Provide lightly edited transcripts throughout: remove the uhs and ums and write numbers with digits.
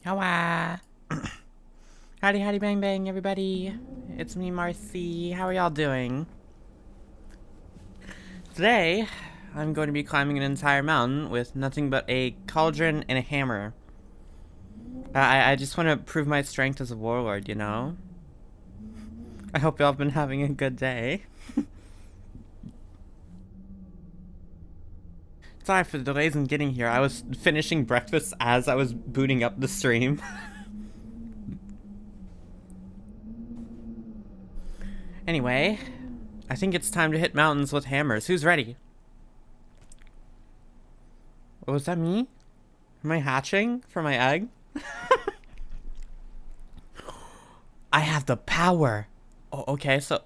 Hola. Howdy, howdy, bang, bang, everybody. It's me, Marcy. How are y'all doing? Today, I'm going to be climbing an entire mountain with nothing but a cauldron and a hammer. I just want to prove my strength as a warlord, you know? I hope y'all have been having a good day. Sorry for the delays in getting here. I was finishing breakfast as I was booting up the stream. Anyway, I think it's time to hit mountains with hammers. Who's ready? Oh, was that me? Am I hatching for my egg? I have the power. Oh, okay, so...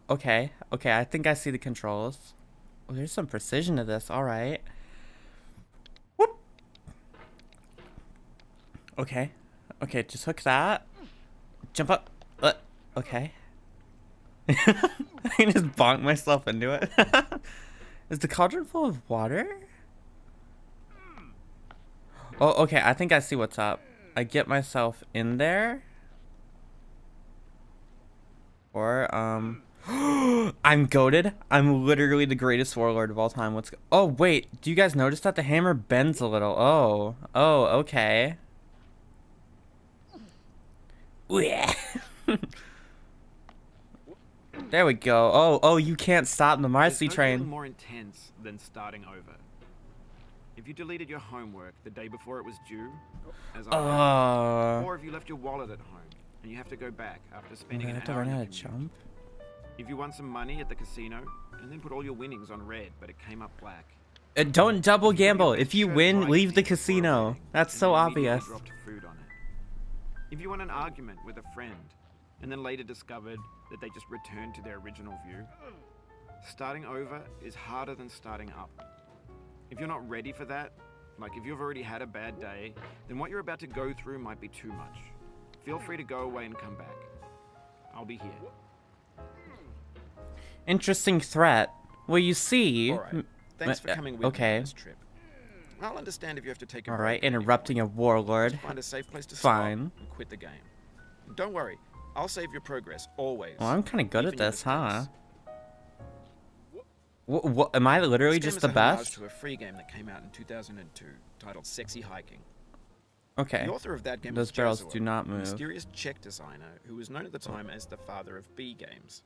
Okay, I think I see the controls. Oh, there's some precision to this, alright. Whoop! Okay, just hook that. Jump up. Okay. I can just bonk myself into it. Is the cauldron full of water? Oh, okay, I think I see what's up. I get myself in there. Or, I'm goated. I'm literally the greatest warlord of all time. Oh, wait, do you guys notice that the hammer bends a little? Oh, okay. There we go. Oh, you can't stop the Marcy train. There's no feeling more intense than starting over. If you deleted your homework the day before it was due, as I have, or if you left your wallet at home and you have to go back after spending an hour in the commute. If you won some money at the casino and then put all your winnings on red, but it came up black. Don't double gamble. If you win, leave the casino. That's so obvious. Dropped food on it. If you won an argument with a friend and then later discovered that they just returned to their original view, starting over is harder than starting up. If you're not ready for that, like if you've already had a bad day, then what you're about to go through might be too much. Feel free to go away and come back. I'll be here. Interesting threat. Well, you see... Alright, thanks for coming with me on this trip. I'll understand if you have to take a break. Alright, interrupting a warlord. Find a safe place to Fine. stop and quit the game. Don't worry, I'll save your progress, always. Well, I'm kind of good at this, huh? What? Am I literally just the best? To a free game that came out in 2002, titled Sexy Hiking. Okay. The author of that game Those barrels do not move. A mysterious Czech designer who was known at the time as the father of B games.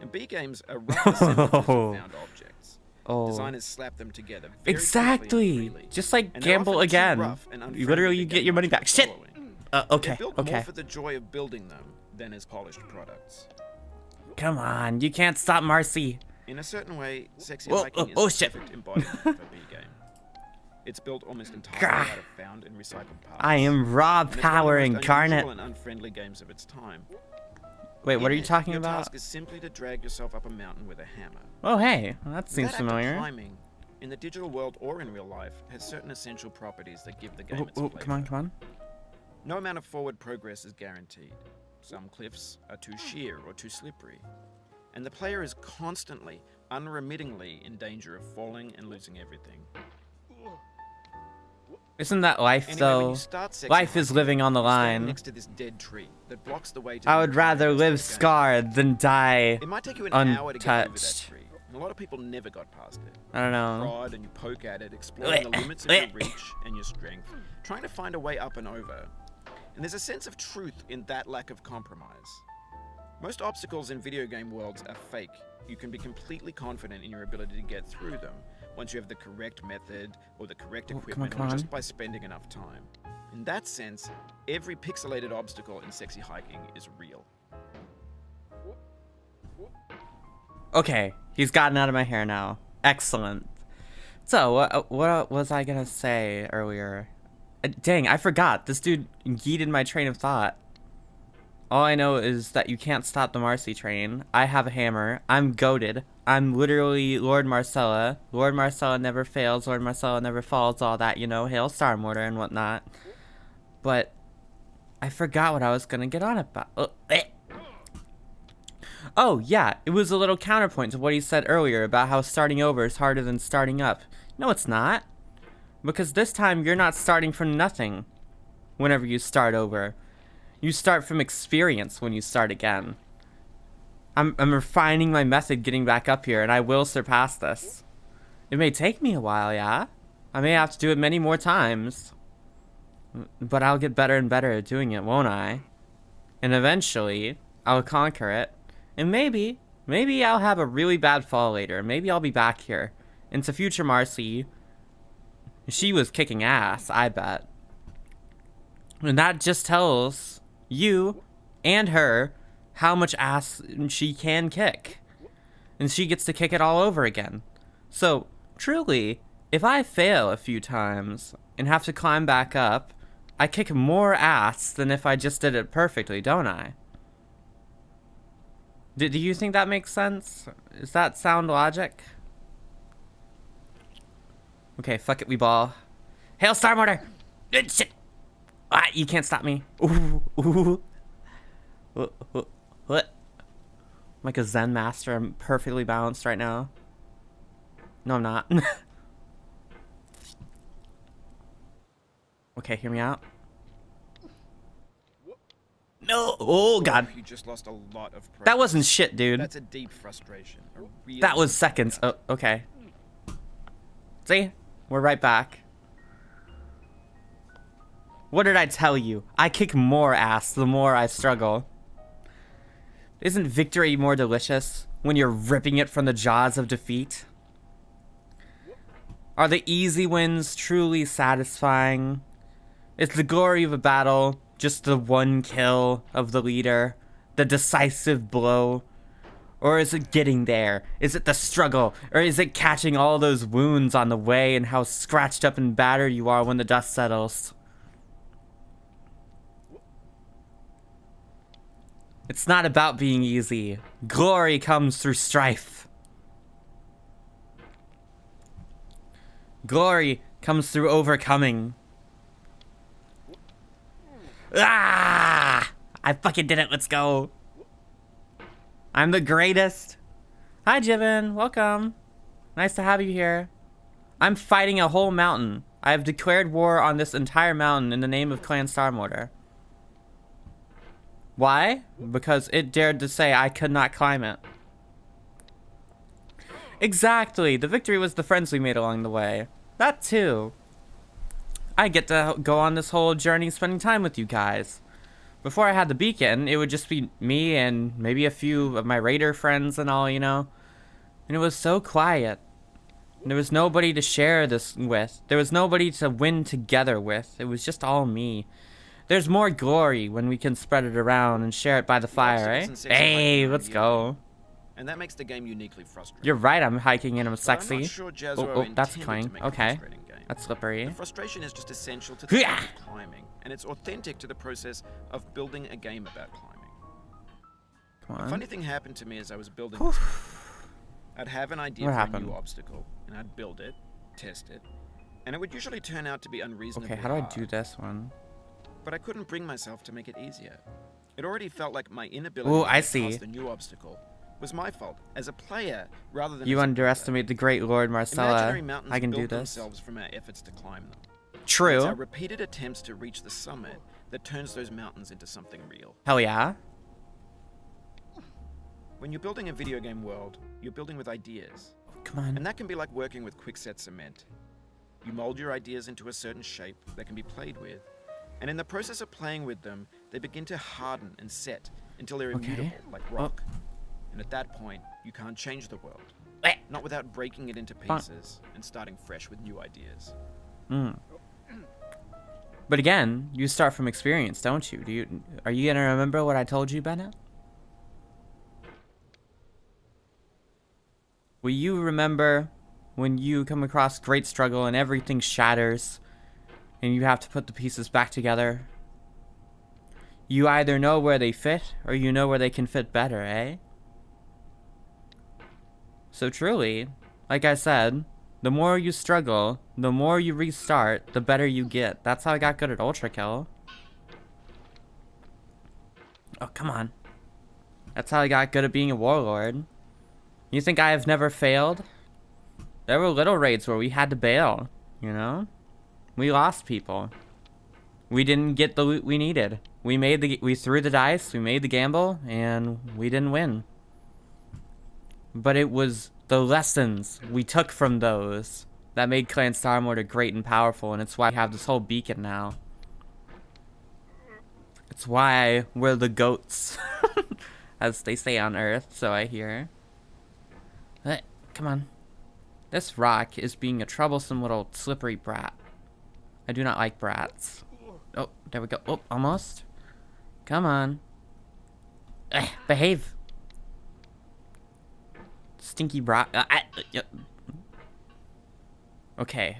And B games are rough assemblages of found objects. Designers slap them together. Exactly. Just like gamble again. You literally get your money back. Shit. Okay. They're built more for the joy of building them than as polished products. Come on, you can't stop Marcy. In a certain way, Sexy Hiking is the perfect embodiment of a B game. It's built almost entirely out of found and recycled parts. I am raw power incarnate. And unfriendly games of its time. Wait, what are you talking about? Your task is simply to drag yourself up a mountain with a hammer. Oh, hey, that seems familiar. Climbing, in the digital world or in real life, has certain essential properties that give the game its flavor. Come on. No amount of forward progress is guaranteed. Some cliffs are too sheer or too slippery. And the player is constantly, unremittingly in danger of falling and losing everything. Isn't that life, though? Life is living on the line. Next to this dead tree that blocks the way to I would rather live scarred than die It might take you an untouched. hour to get over that tree. And a lot of people never got past it. I don't know. You prod and you poke at it, exploring the limits of your reach and your strength, trying to find a way up and over. And there's a sense of truth in that lack of compromise. Most obstacles in video game worlds are fake. You can be completely confident in your ability to get through them once you have the correct method or the correct equipment or just by spending enough time. In that sense, every pixelated obstacle in Sexy Hiking is real. Okay, he's gotten out of my hair now. Excellent. So, what was I gonna say earlier? Dang, I forgot. This dude yeeted my train of thought. All I know is that you can't stop the Marcy train. I have a hammer. I'm goated. I'm literally Lord Marcella. Lord Marcella never fails. Lord Marcella never falls. All that, you know, hail Star Mortar and whatnot. But I forgot what I was gonna get on about. Oh, yeah, it was a little counterpoint to what he said earlier about how starting over is harder than starting up. No, it's not. Because this time, you're not starting from nothing. whenever you start over. You start from experience when you start again. I'm refining my method getting back up here, and I will surpass this. It may take me a while, yeah? I may have to do it many more times. But I'll get better and better at doing it, won't I? And eventually, I'll conquer it. And maybe I'll have a really bad fall later. Maybe I'll be back here. Into future Marcy. She was kicking ass, I bet. And that just tells you and her how much ass she can kick. And she gets to kick it all over again. So, truly, if I fail a few times and have to climb back up, I kick more ass than if I just did it perfectly, don't I? Do you think that makes sense? Does that sound logic? Okay, fuck it, we ball. Hail Star Mortar! Shit! Ah, you can't stop me. Ooh, ooh. What? I'm like a Zen master. I'm perfectly balanced right now. No, I'm not. Okay, hear me out. No! Oh, God. You just lost a lot of progress. That wasn't shit, dude. That's a deep frustration. That was seconds. Oh, okay. See? We're right back. What did I tell you? I kick more ass the more I struggle. Isn't victory more delicious when you're ripping it from the jaws of defeat? Are the easy wins truly satisfying? Is the glory of a battle just the one kill of the leader? The decisive blow? Or is it getting there? Is it the struggle? Or is it catching all those wounds on the way and how scratched up and battered you are when the dust settles? It's not about being easy. Glory comes through strife. Glory comes through overcoming. Ah! I fucking did it. Let's go. I'm the greatest. Hi, Jiven. Welcome. Nice to have you here. I'm fighting a whole mountain. I have declared war on this entire mountain in the name of Clan Star Mortar. Why? Because it dared to say I could not climb it. Exactly. The victory was the friends we made along the way. That too. I get to go on this whole journey spending time with you guys. Before I had the beacon, it would just be me and maybe a few of my raider friends and all, you know. And it was so quiet. There was nobody to share this with. There was nobody to win together with. It was just all me. There's more glory when we can spread it around and share it by the fire, eh? Hey, let's go. And that makes the game uniquely frustrating. You're right, I'm hiking and I'm sexy. I'm not sure Oh, that's clang. Okay. That's slippery. The frustration is just essential to the game of climbing, and it's authentic to the process of building a game about climbing. Come on. A funny thing happened to me as I was building this game. I'd have an idea for a new obstacle, and I'd build it, test it, and it would usually turn out to be unreasonably Okay, how do I hard. do this one? But I couldn't bring myself to make it easier. It already felt like my inability to get past the new obstacle was my fault as a player rather than you underestimate the great Lord Marcella. I can do this. Themselves from our efforts to climb them. True. It's our repeated attempts to reach the summit that turns those mountains into something real. Hell yeah. When you're building a video game world, you're building with ideas. Come on. And that can be like working with quickset cement. You mold your ideas into a certain shape that can be played with. And in the process of playing with them, they begin to harden and set until they're immutable, like rock. And at that point, you can't change the world. Not without breaking it into pieces and starting fresh with new ideas. But again, you start from experience, don't you? Are you gonna remember what I told you, Bennett? Will you remember when you come across great struggle and everything shatters and you have to put the pieces back together? You either know where they fit or you know where they can fit better, eh? So truly, like I said, the more you struggle, the more you restart, the better you get. That's how I got good at Ultra Kill. Oh, come on. That's how I got good at being a Warlord. You think I have never failed? There were little raids where we had to bail, you know? We lost people. we didn't get the loot we needed. We threw the dice, we made the gamble, and we didn't win. But it was the lessons we took from those that made Clan Starmortar great and powerful, and it's why we have this whole beacon now. It's why we're the goats, as they say on Earth, so I hear. Come on. This rock is being a troublesome little slippery brat. I do not like brats. Oh, there we go. Oh, almost. Come on. Behave. Stinky brat. Okay.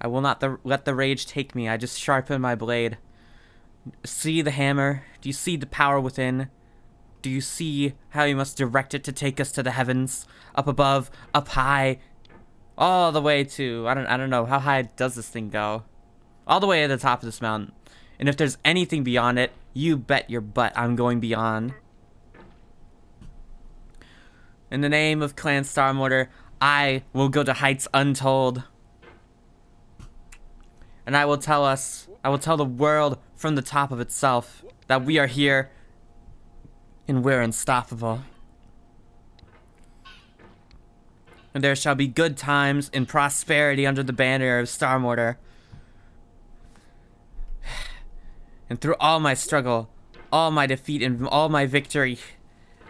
I will not let the rage take me. I just sharpen my blade. See the hammer? Do you see the power within? Do you see how you must direct it to take us to the heavens? Up above, up high, all the way to, I don't know, how high does this thing go? All the way to the top of this mountain. And if there's anything beyond it, you bet your butt I'm going beyond. In the name of Clan Starmortar, I will go to heights untold. And I will tell the world from the top of itself that we are here and we're unstoppable. And there shall be good times and prosperity under the banner of Starmortar. And through all my struggle, all my defeat, and all my victory,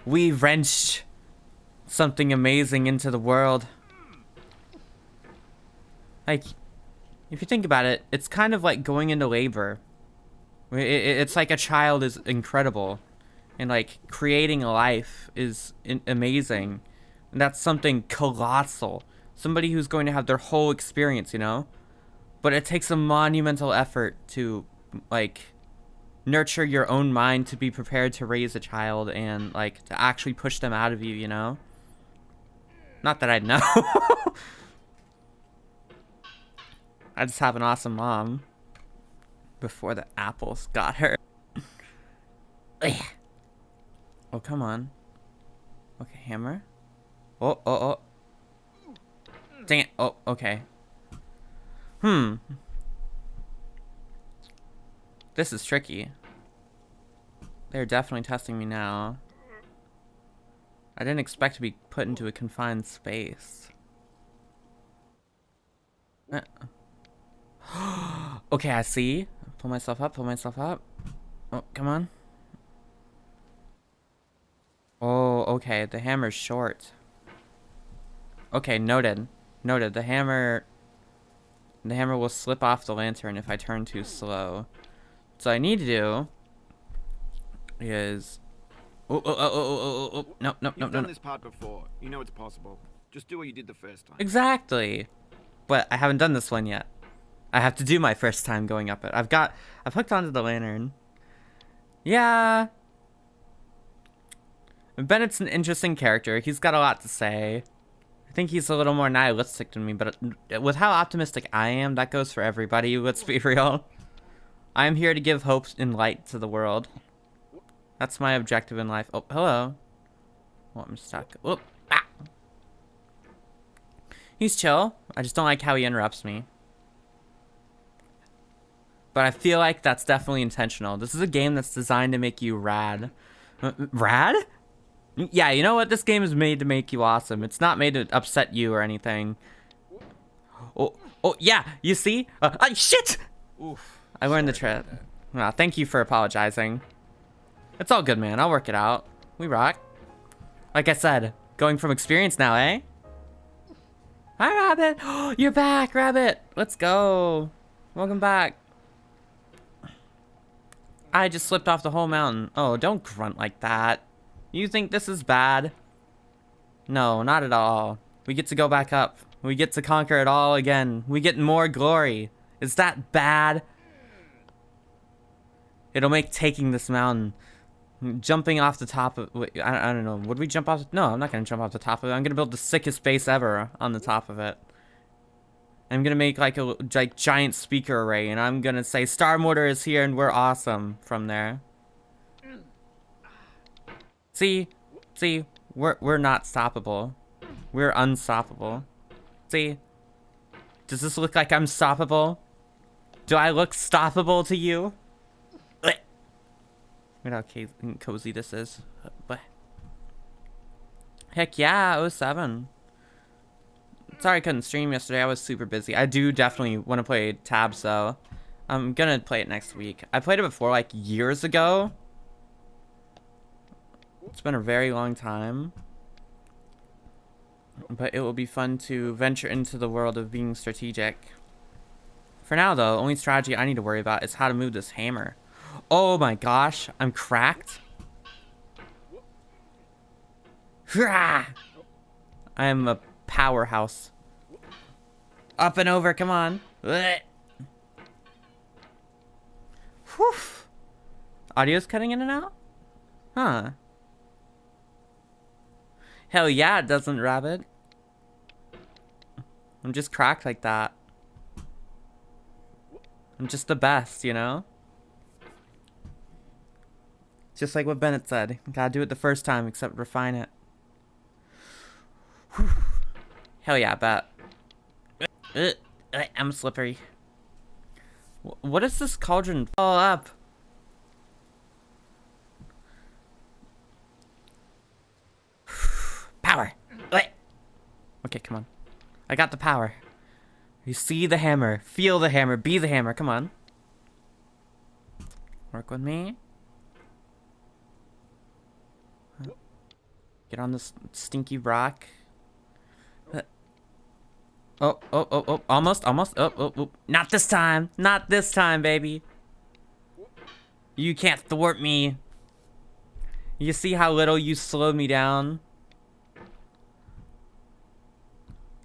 we wrenched something amazing into the world. Like, if you think about it, it's kind of like going into labor. It's like a child is incredible. And like, creating a life is amazing. And that's something colossal. Somebody who's going to have their whole experience, you know? But it takes a monumental effort to, like, nurture your own mind to be prepared to raise a child and, like, to actually push them out of you, you know? Not that I know. I just have an awesome mom. Before the apples got her. Oh, come on. Okay, hammer. Oh. Dang it. Oh, okay. This is tricky. They're definitely testing me now. I didn't expect to be put into a confined space. Okay, I see. Pull myself up. Oh, come on. Oh, okay. The hammer's short. Okay, noted. The hammer will slip off the lantern if I turn too slow. So I need to do is no. You've done this part before. You know it's possible. Just do what you did the first time. Exactly. But I haven't done this one yet. I have to do my first time going up it. I've hooked onto the lantern. Yeah. Bennett's an interesting character. He's got a lot to say. I think he's a little more nihilistic than me, but with how optimistic I am, that goes for everybody, let's be real. I am here to give hope and light to the world. That's my objective in life. Oh, hello. Oh, I'm stuck. Whoop. Ah. He's chill. I just don't like how he interrupts me. But I feel like that's definitely intentional. This is a game that's designed to make you rad. Rad? Yeah, you know what? This game is made to make you awesome. It's not made to upset you or anything. Oh, yeah, you see? Shit! Oof. I learned the trick. Well, thank you for apologizing. It's all good, man. I'll work it out. We rock. Like I said, going from experience now, eh? Hi, Rabbit! Oh, you're back, Rabbit! Let's go. Welcome back. I just slipped off the whole mountain. Oh, don't grunt like that. You think this is bad? No, not at all. We get to go back up. We get to conquer it all again. We get more glory. Is that bad? It'll make taking this mountain, jumping off the top of, wait, I don't know, would we jump off? No, I'm not going to jump off the top of it. I'm going to build the sickest base ever on the top of it. I'm going to make like a giant speaker array, and I'm going to say Starmortar is here and we're awesome from there. See, we're not stoppable. We're unstoppable. See, does this look like I'm stoppable? Do I look stoppable to you? Look how cozy this is. Heck yeah, '07. Sorry I couldn't stream yesterday. I was super busy. I do definitely want to play Tabs though. I'm gonna play it next week. I played it before like years ago. It's been a very long time. But it will be fun to venture into the world of being strategic. For now though, only strategy I need to worry about is how to move this hammer. Oh my gosh, I'm cracked. I am a powerhouse. Up and over, come on. Whew. Audio's cutting in and out? Huh. Hell yeah, it doesn't, Rabbit. I'm just cracked like that. I'm just the best, you know? Just like what Bennett said. Gotta do it the first time, except refine it. Whew. Hell yeah, bet. I'm slippery. What is this cauldron all up? Power. Okay, come on. I got the power. You see the hammer, feel the hammer, be the hammer. Come on. Work with me. Get on this stinky rock. Oh, almost. Oh. Not this time. Not this time, baby. You can't thwart me. You see how little you slowed me down?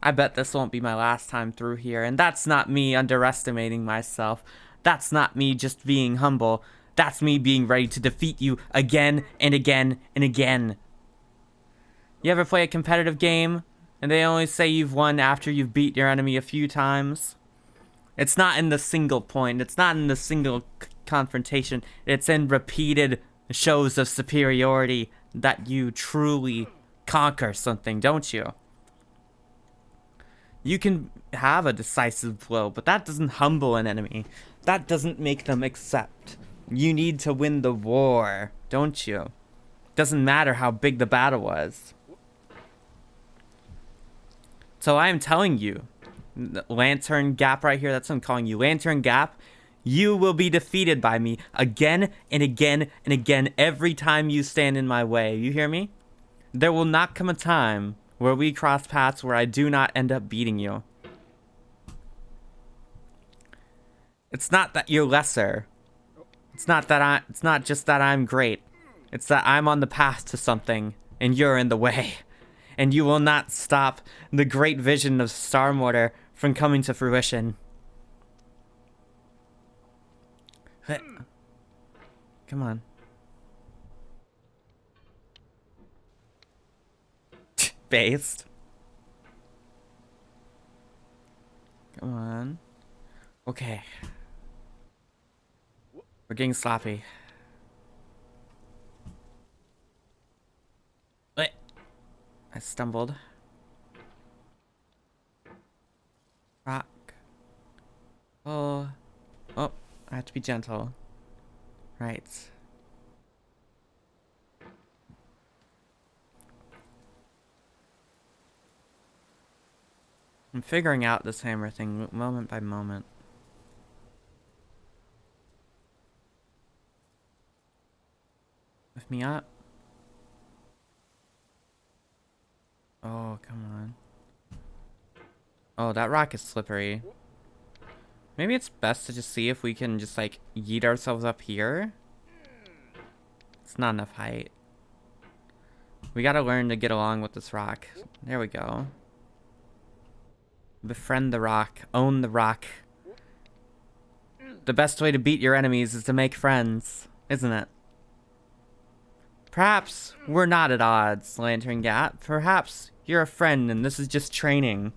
I bet this won't be my last time through here, and that's not me underestimating myself. That's not me just being humble. That's me being ready to defeat you again and again and again. You ever play a competitive game, and they only say you've won after you've beat your enemy a few times? It's not in the single point. It's not in the single confrontation. It's in repeated shows of superiority that you truly conquer something, don't you? You can have a decisive blow, but that doesn't humble an enemy. That doesn't make them accept. You need to win the war, don't you? Doesn't matter how big the battle was. So I am telling you, Lantern Gap right here, that's what I'm calling you. Lantern Gap, you will be defeated by me again and again and again every time you stand in my way. You hear me? There will not come a time where we cross paths where I do not end up beating you. It's not that you're lesser. It's not just that I'm great. It's that I'm on the path to something and you're in the way. And you will not stop the great vision of Star Mortar from coming to fruition. Come on. Based. Come on. Okay. We're getting sloppy. I stumbled. Rock. Oh. Oh, I have to be gentle. Right. I'm figuring out this hammer thing moment by moment. Lift me up. Oh, come on. Oh, that rock is slippery. Maybe it's best to just see if we can just, like, yeet ourselves up here. It's not enough height. We gotta learn to get along with this rock. There we go. Befriend the rock. Own the rock. The best way to beat your enemies is to make friends, isn't it? Perhaps we're not at odds, Lantern Gap. Perhaps you're a friend and this is just training.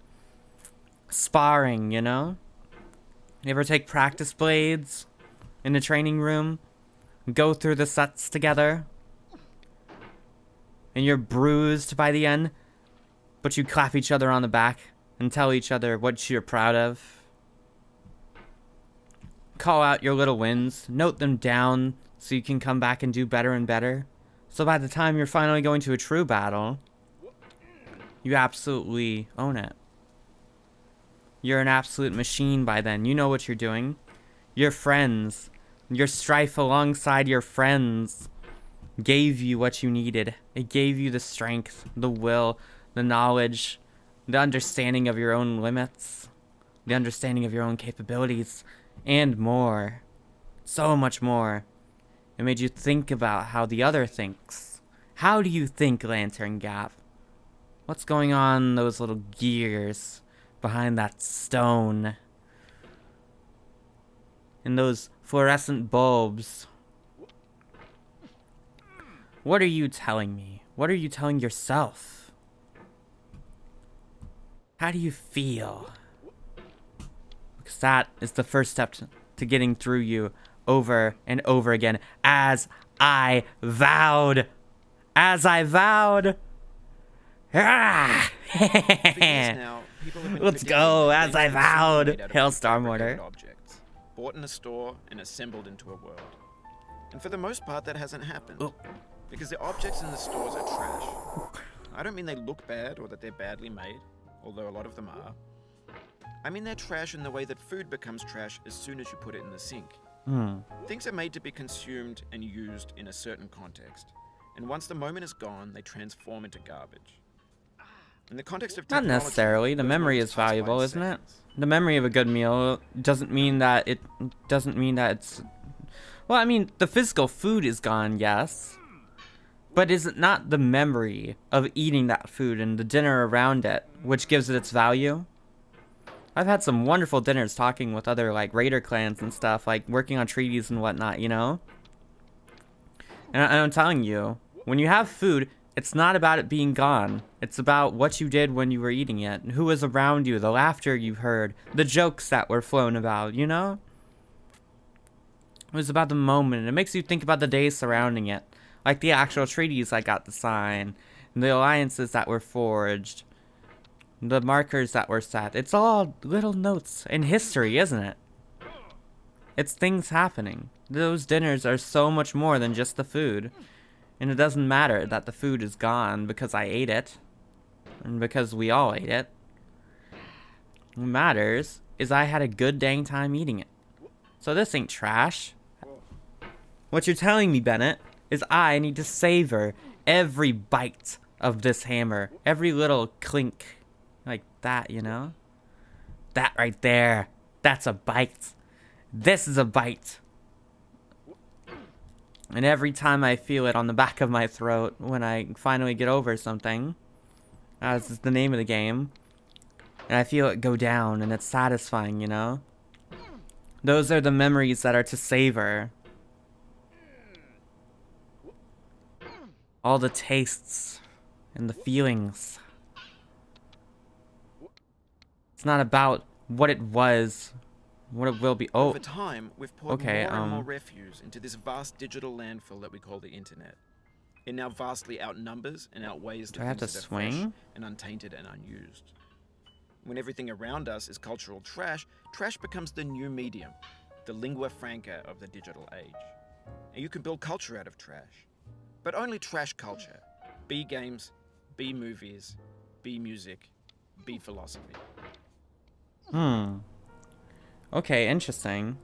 Sparring, you know? You ever take practice blades in the training room? Go through the sets together? And you're bruised by the end, but you clap each other on the back and tell each other what you're proud of? Call out your little wins, note them down so you can come back and do better and better. So by the time you're finally going to a true battle, you absolutely own it. You're an absolute machine by then. You know what you're doing. Your friends, your strife alongside your friends gave you what you needed. It gave you the strength, the will, the knowledge, the understanding of your own limits, the understanding of your own capabilities, and more. So much more. It made you think about how the other thinks. How do you think, Lantern Gap? What's going on in those little gears behind that stone? In those fluorescent bulbs? What are you telling me? What are you telling yourself? How do you feel? Because that is the first step to getting through you over and over again. As I vowed. As I vowed. Ah! Let's go, as I vowed. Hail Star Mortar. Objects, bought in a store and assembled into a world. And for the most part, that hasn't happened. Oh. Because the objects in the stores are trash. I don't mean they look bad or that they're badly made, although a lot of them are. I mean they're trash in the way that food becomes trash as soon as you put it in the sink. Things are made to be consumed and used in a certain context. And once the moment is gone, they transform into garbage. In the context of technology, Not necessarily. The memory is valuable, isn't it? The memory of a good meal doesn't mean that it's... Well, I mean, the physical food is gone, yes. But is it not the memory of eating that food and the dinner around it which gives it its value? I've had some wonderful dinners talking with other, like, raider clans and stuff, like, working on treaties and whatnot, you know? And I'm telling you, when you have food, it's not about it being gone. It's about what you did when you were eating it, and who was around you, the laughter you heard, the jokes that were flown about, you know? It was about the moment. It makes you think about the days surrounding it. Like the actual treaties I got to sign, and the alliances that were forged, the markers that were set. It's all little notes in history, isn't it? It's things happening. Those dinners are so much more than just the food. And it doesn't matter that the food is gone because I ate it. And because we all ate it. What matters is I had a good dang time eating it. So this ain't trash. What you're telling me, Bennett, is I need to savor every bite of this hammer. Every little clink. Like that, you know? That right there. That's a bite. This is a bite. And every time I feel it on the back of my throat when I finally get over something, as is the name of the game, and I feel it go down and it's satisfying, you know? Those are the memories that are to savor. All the tastes and the feelings. It's not about what it was, what it will be. Oh, over time, we've poured more and more refuse into this vast digital landfill that we call the internet. It now vastly outnumbers and outweighs the things that are fresh and untainted and unused. When everything around us is cultural trash, trash becomes the new medium, the lingua franca of the digital age. And you can build culture out of trash. But only trash culture. Be games, be movies, be music, be philosophy. Okay, interesting.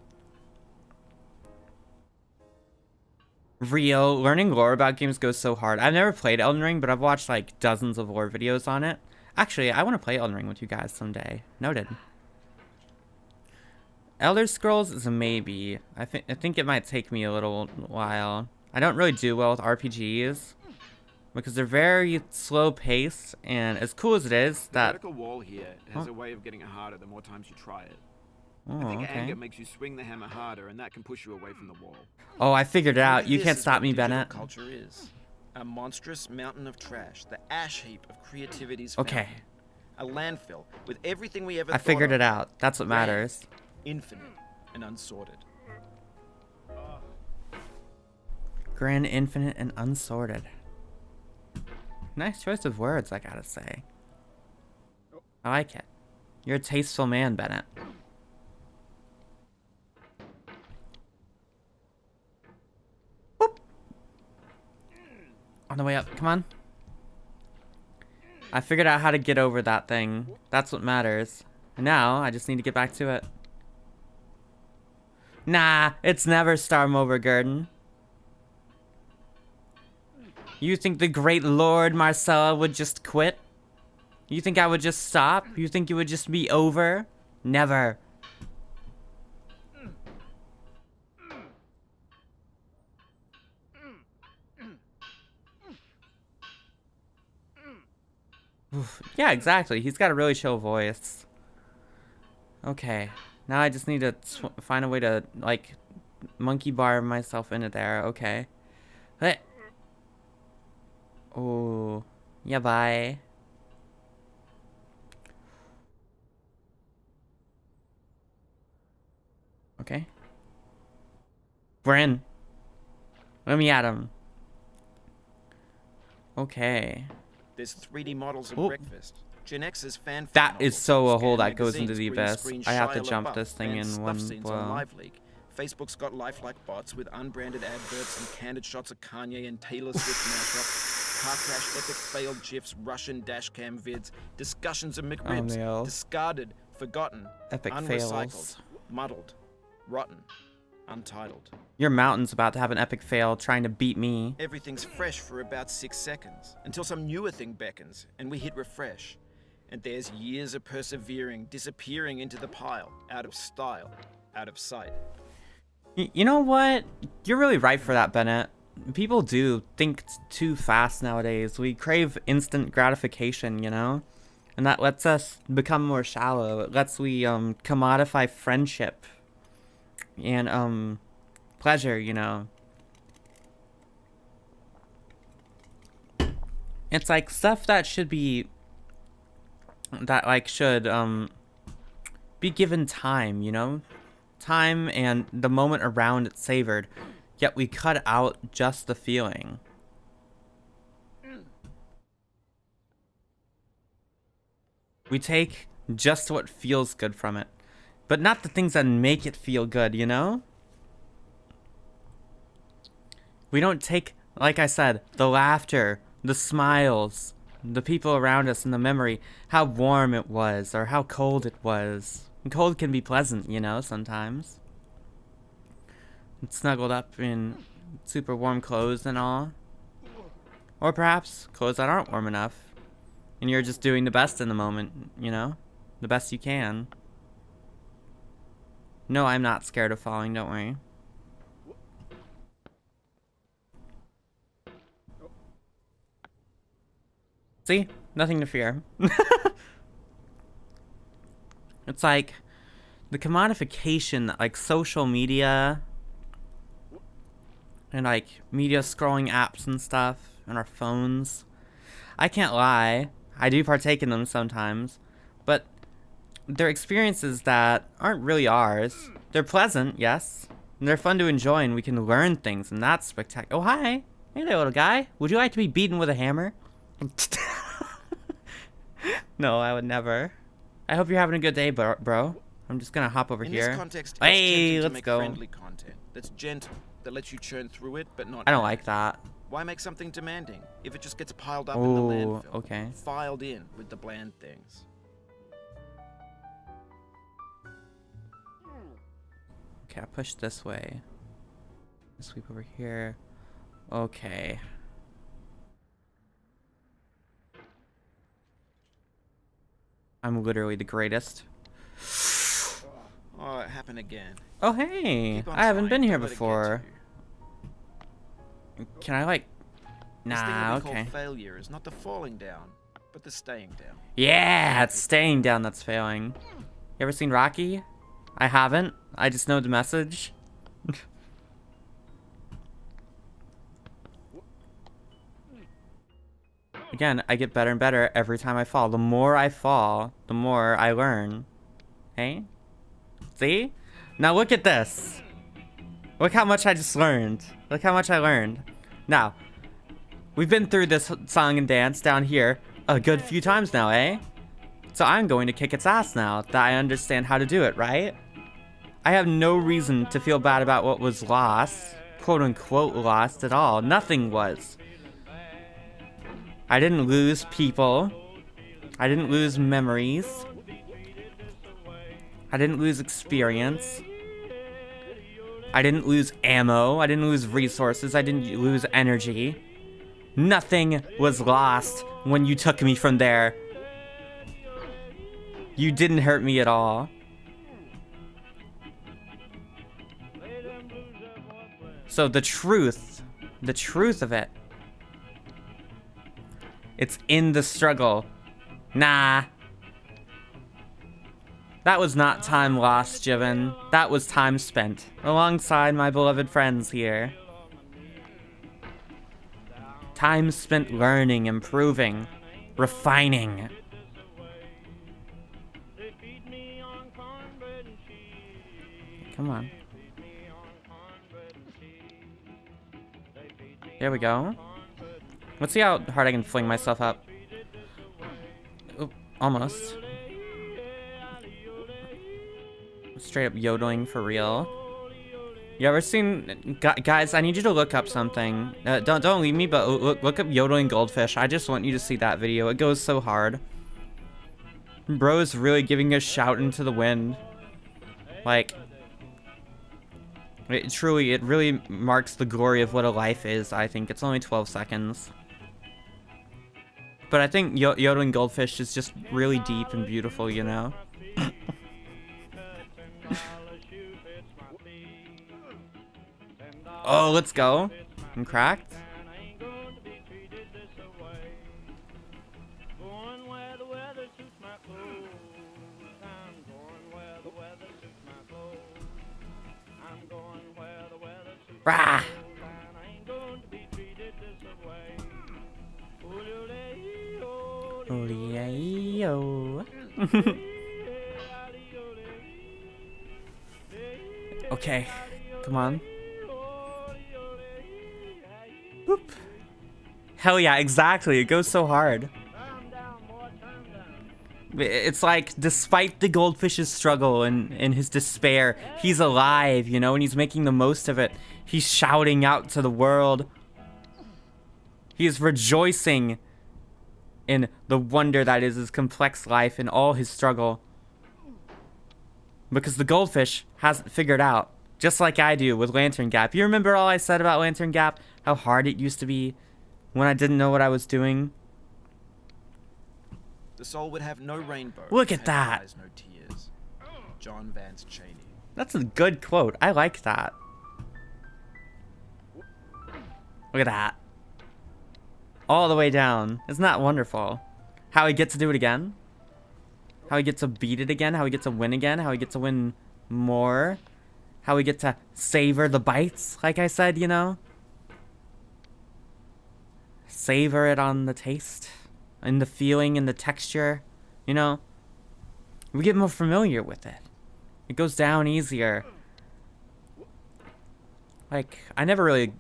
Real, learning lore about games goes so hard. I've never played Elden Ring, but I've watched like dozens of lore videos on it. Actually, I want to play Elden Ring with you guys someday. Noted. Elder Scrolls is a maybe. I think it might take me a little while. I don't really do well with RPGs because they're very slow paced, and as cool as it is, that The vertical wall here has a way of getting it harder the more times you try it. Oh, I think okay. anger makes you swing the hammer harder, and that can push you away from the wall. Oh, I figured it out. You This can't is stop what me, digital Bennett. Culture is a monstrous mountain of trash, the ash heap of creativity's Okay. fountain. A landfill with everything we ever I figured thought it of, out. That's what matters. infinite and unsorted. Grand, infinite, and unsorted. Nice choice of words, I gotta say. I like it. You're a tasteful man, Bennett. On the way up. Come on. I figured out how to get over that thing. That's what matters. And now, I just need to get back to it. Nah, it's never Starmovergarden. You think the great Lord Marcella would just quit? You think I would just stop? You think it would just be over? Never. Oof. Yeah, exactly. He's got a really chill voice. Okay. Now I just need to find a way to, like, monkey bar myself into there. Okay. Hey. Oh. Yeah, bye. Okay. We're in. Let me at him. Okay. There's 3D models of breakfast. Gen X's fan That is so a hole that goes into magazines, the green abyss. screen I have to Shia jump LaBeouf, this thing and in stuff one scenes blow. on Live Leak. Facebook's got lifelike bots with unbranded adverts and candid shots of Kanye and Taylor Swift mashups, car crash epic failed GIFs, Russian dashcam vids, discussions of McRibs, no. discarded, forgotten, Epic unrecycled, fails. muddled, rotten, untitled. Your mountain's about to have an epic fail trying to beat me. Everything's fresh for about 6 seconds, until some newer thing beckons, and we hit refresh. And there's years of persevering, disappearing into the pile, out of style, out of sight. You know what? You're really right for that, Bennett. People do think too fast nowadays. We crave instant gratification, you know? And that lets us become more shallow. It lets we commodify friendship and pleasure, you know. It's like stuff that should be be given time, you know? Time and the moment around it savored, yet we cut out just the feeling. We take just what feels good from it, but not the things that make it feel good, you know? We don't take, like I said, the laughter, the smiles, the people around us, and the memory, how warm it was or how cold it was. And cold can be pleasant, you know, sometimes. And snuggled up in super warm clothes and all. Or perhaps clothes that aren't warm enough. And you're just doing the best in the moment, you know? The best you can. No, I'm not scared of falling, don't worry. See? Nothing to fear. It's like the commodification that like social media and like media scrolling apps and stuff on our phones. I can't lie, I do partake in them sometimes, but they're experiences that aren't really ours. They're pleasant, yes, and they're fun to enjoy, and we can learn things, and that's spectacular. Oh, hi. Hey there, little guy. Would you like to be beaten with a hammer? No, I would never. I hope you're having a good day, bro. I'm just gonna hop over here. In this context, hey, it's let's make go. Friendly content that's gentle, that lets you churn through it, but not. I don't like that. Why make something demanding if it just gets piled up in the Oh, landfill? okay. Filed in with the bland things. Okay, I push this way. Sweep over here. Okay. I'm literally the greatest. Oh, it happened again. Oh, hey. I haven't been here before. Can I, like... This thing Nah, that we okay. call failure is not the falling down, but the staying down. Yeah, it's staying down that's failing. You ever seen Rocky? I haven't. I just know the message. Again, I get better and better every time I fall. The more I fall, the more I learn. Hey? See? Now look at this. Look how much I just learned. Look how much I learned. Now, we've been through this song and dance down here a good few times now, eh? So I'm going to kick its ass now that I understand how to do it, right? I have no reason to feel bad about what was lost. Quote unquote lost at all. Nothing was. I didn't lose people. I didn't lose memories. I didn't lose experience. I didn't lose ammo. I didn't lose resources. I didn't lose energy. Nothing was lost when you took me from there. You didn't hurt me at all. So the truth of it, it's in the struggle. Nah. That was not time lost, Jiven. That was time spent alongside my beloved friends here. Time spent learning, improving, refining. Come on. There we go. Let's see how hard I can fling myself up. Oop, almost. Straight up yodeling for real. You ever seen... Guys, I need you to look up something. Don't leave me, but look up yodeling goldfish. I just want you to see that video. It goes so hard. Bro is really giving a shout into the wind. Like... It really marks the glory of what a life is, I think. It's only 12 seconds. But I think yodeling goldfish is just really deep and beautiful, you know? Oh, let's go. I'm cracked. Rah! Okay, come on. Boop. Hell yeah, exactly. It goes so hard. It's like, despite the goldfish's struggle and his despair, he's alive, you know, and he's making the most of it. He's shouting out to the world. He is rejoicing in the wonder that is his complex life and all his struggle. Because the goldfish hasn't figured out, just like I do with Lantern Gap. You remember all I said about Lantern Gap? How hard it used to be when I didn't know what I was doing? The soul would have no rainbow. Look at that. Eyes, no tears. John Vance Cheney. That's a good quote. I like that. Look at that. All the way down. Isn't that wonderful? How he gets to do it again? How he gets to beat it again? How he gets to win again? How he gets to win more? How we get to savor the bites, like I said, you know? Savor it on the taste, and the feeling, and the texture, you know? We get more familiar with it. It goes down easier. Like, I never really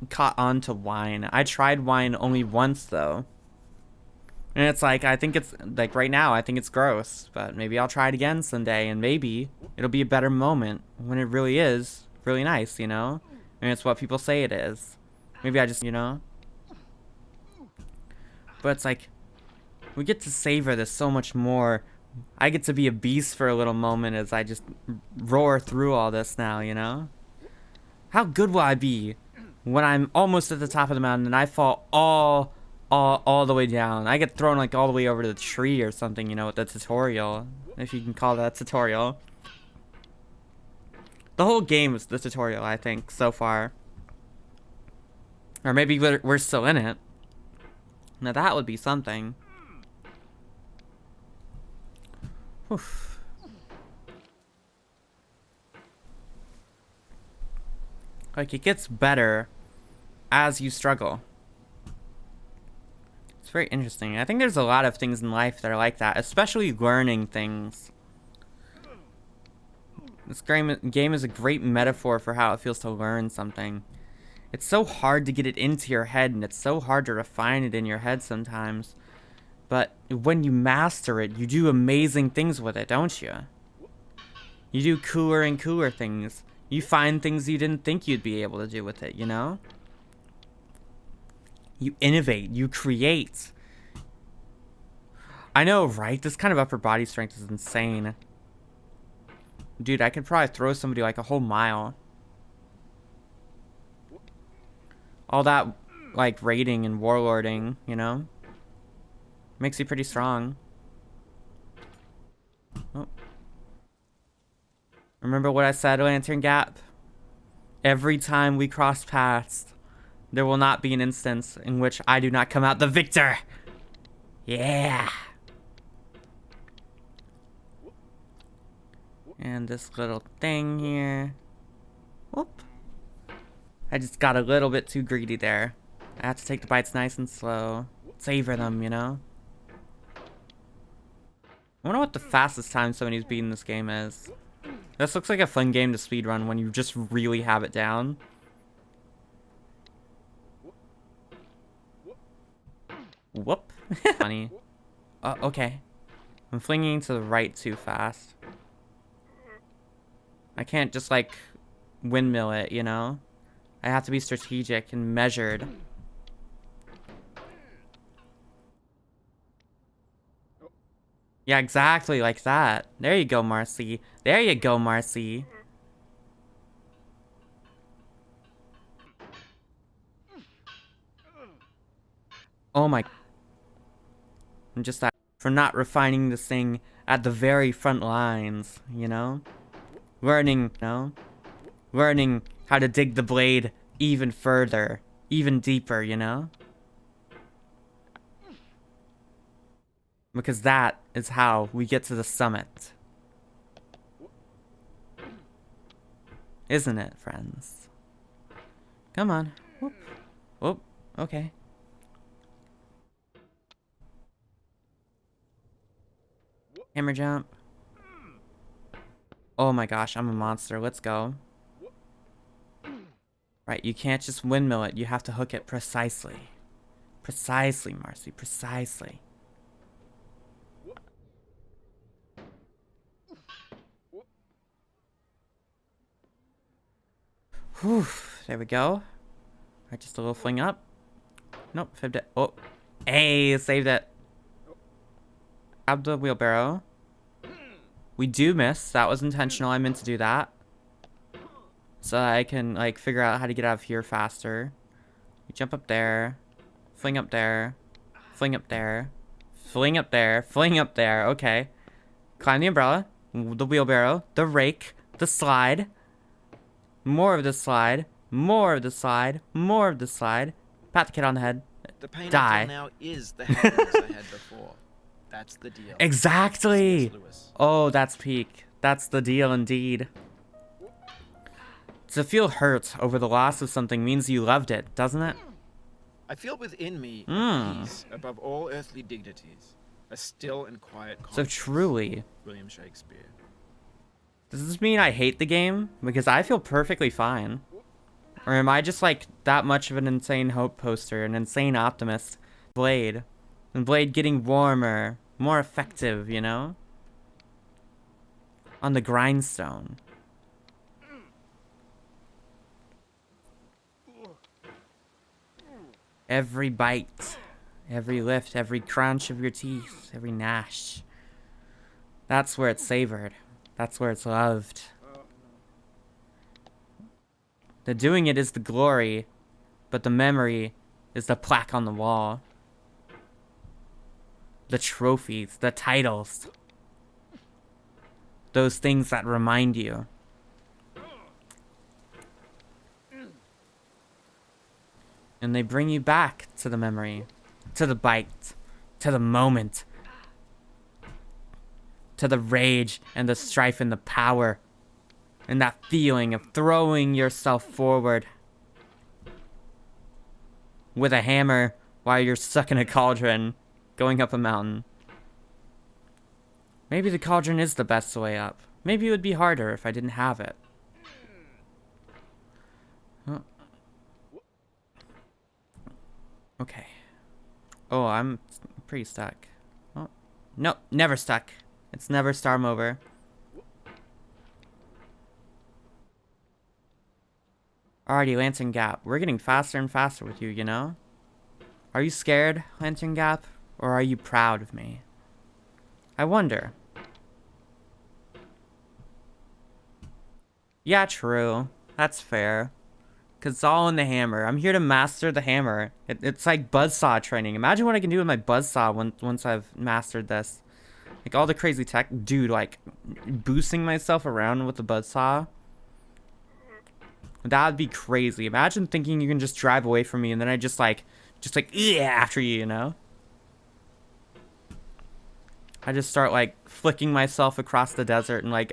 caught on to wine. I tried wine only once, though. And it's like, I think it's, like right now, I think it's gross. But maybe I'll try it again someday, and maybe it'll be a better moment when it really is really nice, you know? And it's what people say it is. Maybe I just, you know? But it's like, we get to savor this so much more. I get to be a beast for a little moment as I just roar through all this now, you know? How good will I be when I'm almost at the top of the mountain and I fall all the way down? I get thrown like all the way over to the tree or something, you know, with the tutorial. If you can call that tutorial. The whole game is the tutorial, I think, so far. Or maybe we're still in it. Now that would be something. Oof. Like, it gets better as you struggle. It's very interesting. I think there's a lot of things in life that are like that, especially learning things. This game is a great metaphor for how it feels to learn something. It's so hard to get it into your head, and it's so hard to refine it in your head sometimes. But when you master it, you do amazing things with it, don't you? You do cooler and cooler things. You find things you didn't think you'd be able to do with it, you know? You innovate, you create. I know, right? This kind of upper body strength is insane. Dude, I could probably throw somebody like a whole mile. All that, like, raiding and warlording, you know? Makes you pretty strong. Oh. Remember what I said, Lantern Gap? Every time we cross paths, there will not be an instance in which I do not come out the victor. Yeah. And this little thing here. Whoop. I just got a little bit too greedy there. I have to take the bites nice and slow. Savor them, you know? I wonder what the fastest time somebody's beaten this game is. This looks like a fun game to speedrun when you just really have it down. Whoop. Funny. Okay. I'm flinging to the right too fast. I can't just, like, windmill it, you know? I have to be strategic and measured. Yeah, exactly like that. There you go, Marcy. There you go, Marcy. Oh my... I'm just that for not refining this thing at the very front lines, you know? Learning, you know? Learning how to dig the blade even further, even deeper, you know? Because that is how we get to the summit. Isn't it, friends? Come on. Whoop. Whoop. Okay. Hammer jump. Oh my gosh, I'm a monster. Let's go. Right, you can't just windmill it. You have to hook it precisely. Precisely, Marcy. Precisely. Whew. There we go. Alright, just a little fling up. Nope, fibbed it. Oh. Hey, saved it. Grab the wheelbarrow. We do miss. That was intentional. I meant to do that. So I can, like, figure out how to get out of here faster. You jump up there. Fling up there. Fling up there. Fling up there. Fling up there. Okay. Climb the umbrella. The wheelbarrow. The rake. The slide. More of the slide. More of the slide. More of the slide. Pat the kid on the head. The pain Die. I feel now is the happiness I had before. That's the deal. Exactly. Oh, that's peak. That's the deal indeed. To feel hurt over the loss of something means you loved it, doesn't it? I feel within me a peace above all earthly dignities. A still and quiet conscience. So truly. William Shakespeare. Does this mean I hate the game? Because I feel perfectly fine. Or am I just like that much of an insane hope poster, an insane optimist? Blade. And Blade getting warmer, more effective, you know? On the grindstone. Every bite, every lift, every crunch of your teeth, every gnash. That's where it's savored. That's where it's loved. The doing it is the glory, but the memory is the plaque on the wall. The trophies, the titles. Those things that remind you. And they bring you back to the memory, to the bite, to the moment, to the rage and the strife and the power, and that feeling of throwing yourself forward with a hammer while you're stuck in a cauldron going up a mountain. Maybe the cauldron is the best way up. Maybe it would be harder if I didn't have it. Oh. Okay. Oh, I'm pretty stuck. Oh. Nope, never stuck. It's never storm over. Alrighty, Lantern Gap. We're getting faster and faster with you, you know? Are you scared, Lantern Gap? Or are you proud of me? I wonder. Yeah, true. That's fair. Because it's all in the hammer. I'm here to master the hammer. It's like buzzsaw training. Imagine what I can do with my buzzsaw once I've mastered this. Like all the crazy tech. Dude, like boosting myself around with the buzzsaw. That would be crazy. Imagine thinking you can just drive away from me and then I just like after you, you know? I just start like flicking myself across the desert and like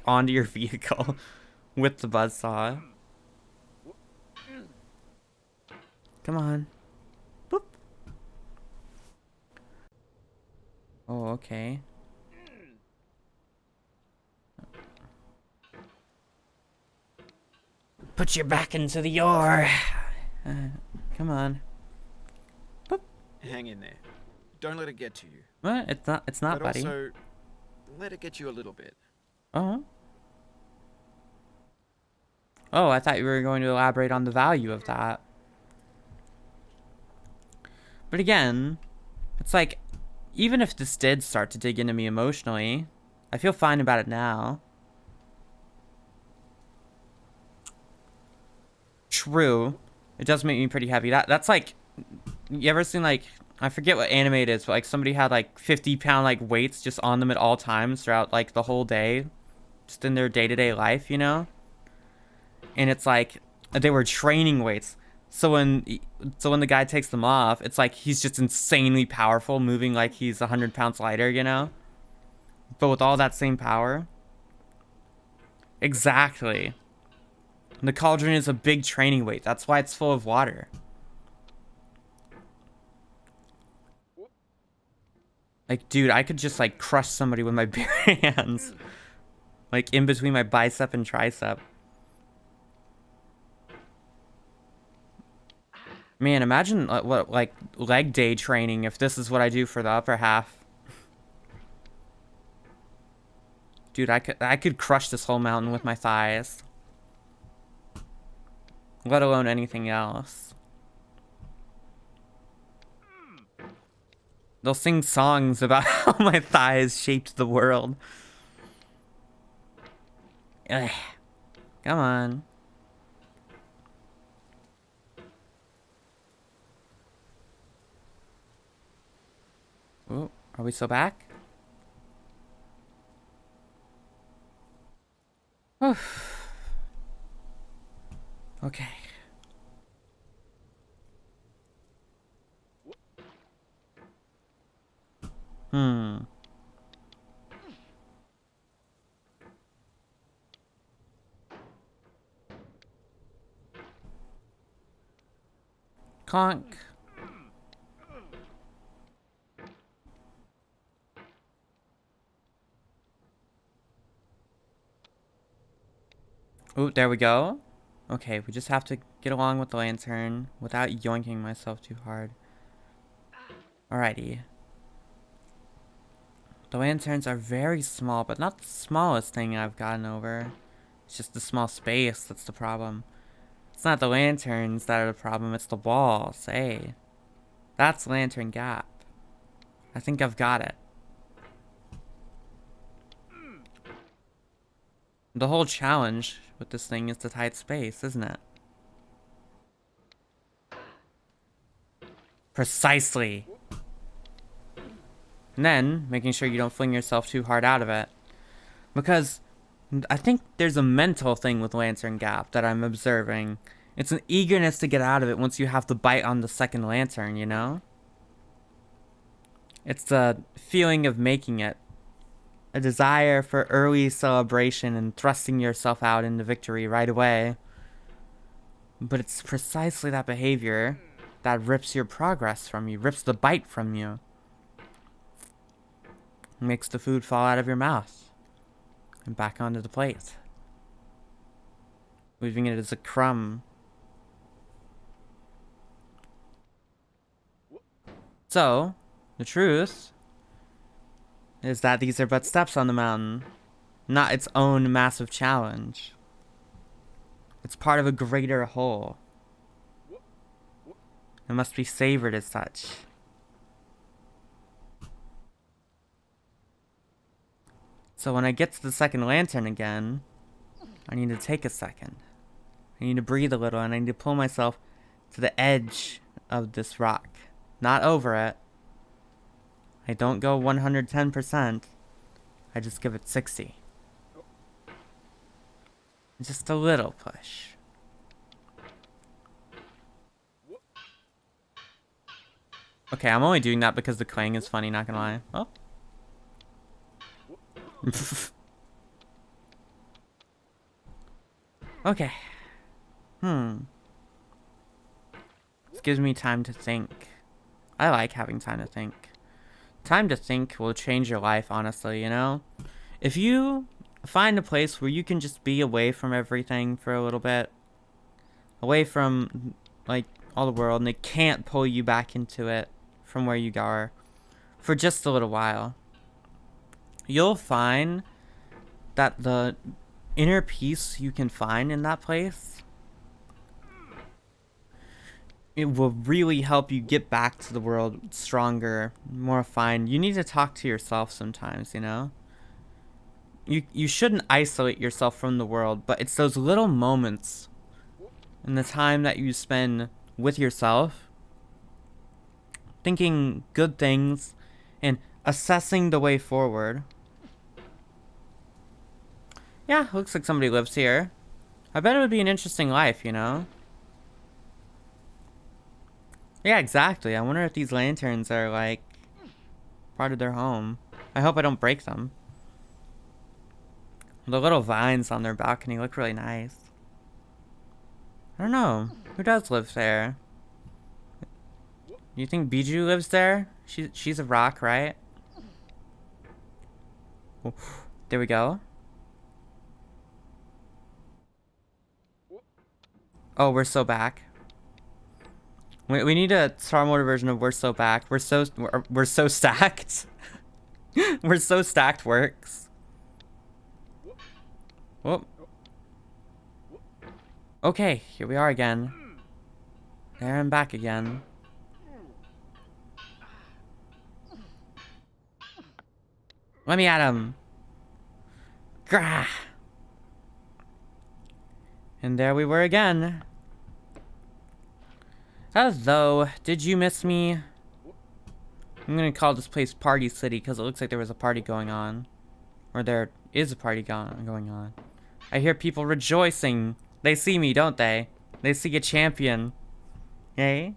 onto your vehicle with the buzzsaw. Come on. Boop. Oh, okay. Put your back into the ore. Come on. Boop. Hang in there. Don't let it get to you. What? It's not, but buddy. Also, let it get you a little bit. Oh. Oh, I thought you were going to elaborate on the value of that. But again, it's like, even if this did start to dig into me emotionally, I feel fine about it now. True. It does make me pretty heavy. That's like, you ever seen like, I forget what anime it is, but like somebody had like 50-pound like weights just on them at all times throughout like the whole day, just in their day-to-day life, you know? And it's like, they were training weights. So when the guy takes them off, it's like he's just insanely powerful, moving like he's 100 pounds lighter, you know? But with all that same power. Exactly. And the cauldron is a big training weight. That's why it's full of water. Like, dude, I could just like crush somebody with my bare hands. Like in between my bicep and tricep. Man, imagine what like leg day training if this is what I do for the upper half. Dude, I could crush this whole mountain with my thighs. Let alone anything else. They'll sing songs about how my thighs shaped the world. Ugh. Come on. Ooh, are we still back? Oof. Okay. Conk. Ooh, there we go. Okay, we just have to get along with the lantern without yoinking myself too hard. Alrighty. The lanterns are very small, but not the smallest thing I've gotten over. It's just the small space that's the problem. It's not the lanterns that are the problem, it's the walls. Hey. That's lantern gap. I think I've got it. The whole challenge with this thing is the tight space, isn't it? Precisely. And then, making sure you don't fling yourself too hard out of it. Because I think there's a mental thing with Lantern Gap that I'm observing. It's an eagerness to get out of it once you have to bite on the second lantern, you know? It's the feeling of making it. A desire for early celebration and thrusting yourself out into victory right away. But it's precisely that behavior that rips your progress from you, rips the bite from you. Makes the food fall out of your mouth and back onto the plate, leaving it as a crumb. So, the truth is that these are but steps on the mountain, not its own massive challenge. It's part of a greater whole. It must be savored as such. So when I get to the second lantern again, I need to take a second. I need to breathe a little, and I need to pull myself to the edge of this rock. Not over it. I don't go 110%. I just give it 60. Just a little push. Okay, I'm only doing that because the clang is funny, not gonna lie. Oh. Okay. This gives me time to think. I like having time to think. Time to think will change your life, honestly, you know? If you find a place where you can just be away from everything for a little bit, away from, like, all the world, and it can't pull you back into it from where you are for just a little while, you'll find that the inner peace you can find in that place, it will really help you get back to the world stronger, more refined. You need to talk to yourself sometimes, you know? You shouldn't isolate yourself from the world, but it's those little moments in the time that you spend with yourself, thinking good things and assessing the way forward. Yeah, looks like somebody lives here. I bet it would be an interesting life, you know? Yeah, exactly. I wonder if these lanterns are, like, part of their home. I hope I don't break them. The little vines on their balcony look really nice. I don't know. Who does live there? You think Bijou lives there? She's a rock, right? Oh, there we go. Oh, we're so back. We need a Star Mortar version of We're So Back. We're so stacked. We're so stacked works. Whoop. Okay, here we are again. There I'm back again. Let me at him. Grah. And there we were again. Hello, did you miss me? I'm gonna call this place Party City because it looks like there was a party going on. Or there is a party going on. I hear people rejoicing. They see me, don't they? They see a champion. Hey?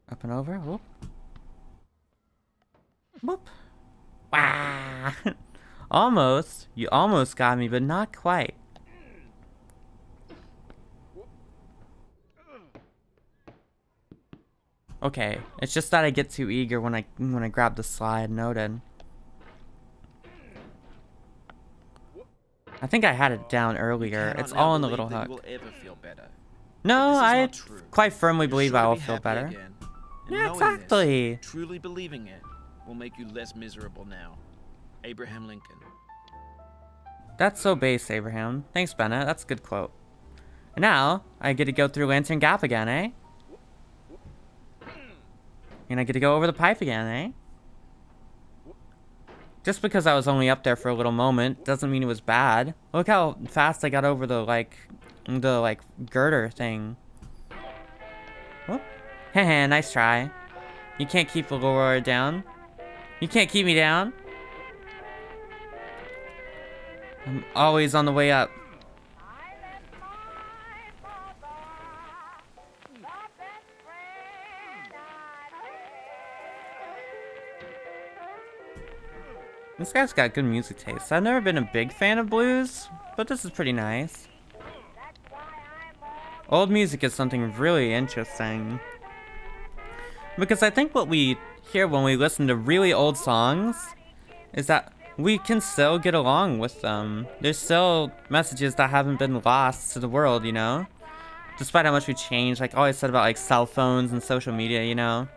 Up and over. Whoop. Whoop. Wow. Almost. You almost got me, but not quite. Okay, it's just that I get too eager when I grab the slide. Noted. I think I had it down earlier. It's all in the little hook. No, I quite firmly believe I will feel better. Yeah, exactly. Truly believing it will make you less miserable now. Abraham Lincoln. That's so base, Abraham. Thanks, Bennett. That's a good quote. And now, I get to go through Lantern Gap again, eh? And I get to go over the pipe again, eh? Just because I was only up there for a little moment doesn't mean it was bad. Look how fast I got over the girder thing. Whoop. Heh, nice try. You can't keep the Warlord down. You can't keep me down. I'm always on the way up. This guy's got good music taste. I've never been a big fan of blues, but this is pretty nice. Old music is something really interesting. Because I think what we hear when we listen to really old songs is that we can still get along with them. There's still messages that haven't been lost to the world, you know? Despite how much we change, like always said about like cell phones and social media, you know?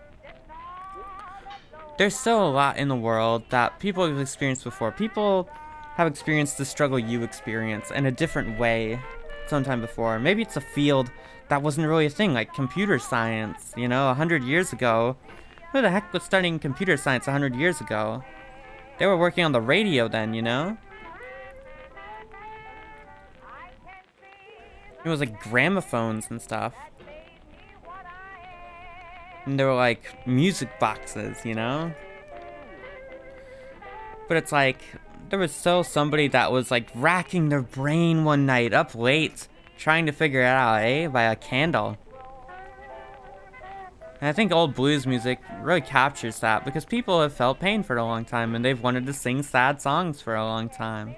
There's still a lot in the world that people have experienced before. People have experienced the struggle you experience in a different way sometime before. Maybe it's a field that wasn't really a thing, like computer science, you know? 100 years ago, Who the heck was studying computer science 100 years ago? They were working on the radio then, you know? It was like gramophones and stuff. And there were like music boxes, you know? But it's like, there was somebody that was like racking their brain one night up late, trying to figure it out, eh? By a candle. And I think old blues music really captures that because people have felt pain for a long time and they've wanted to sing sad songs for a long time.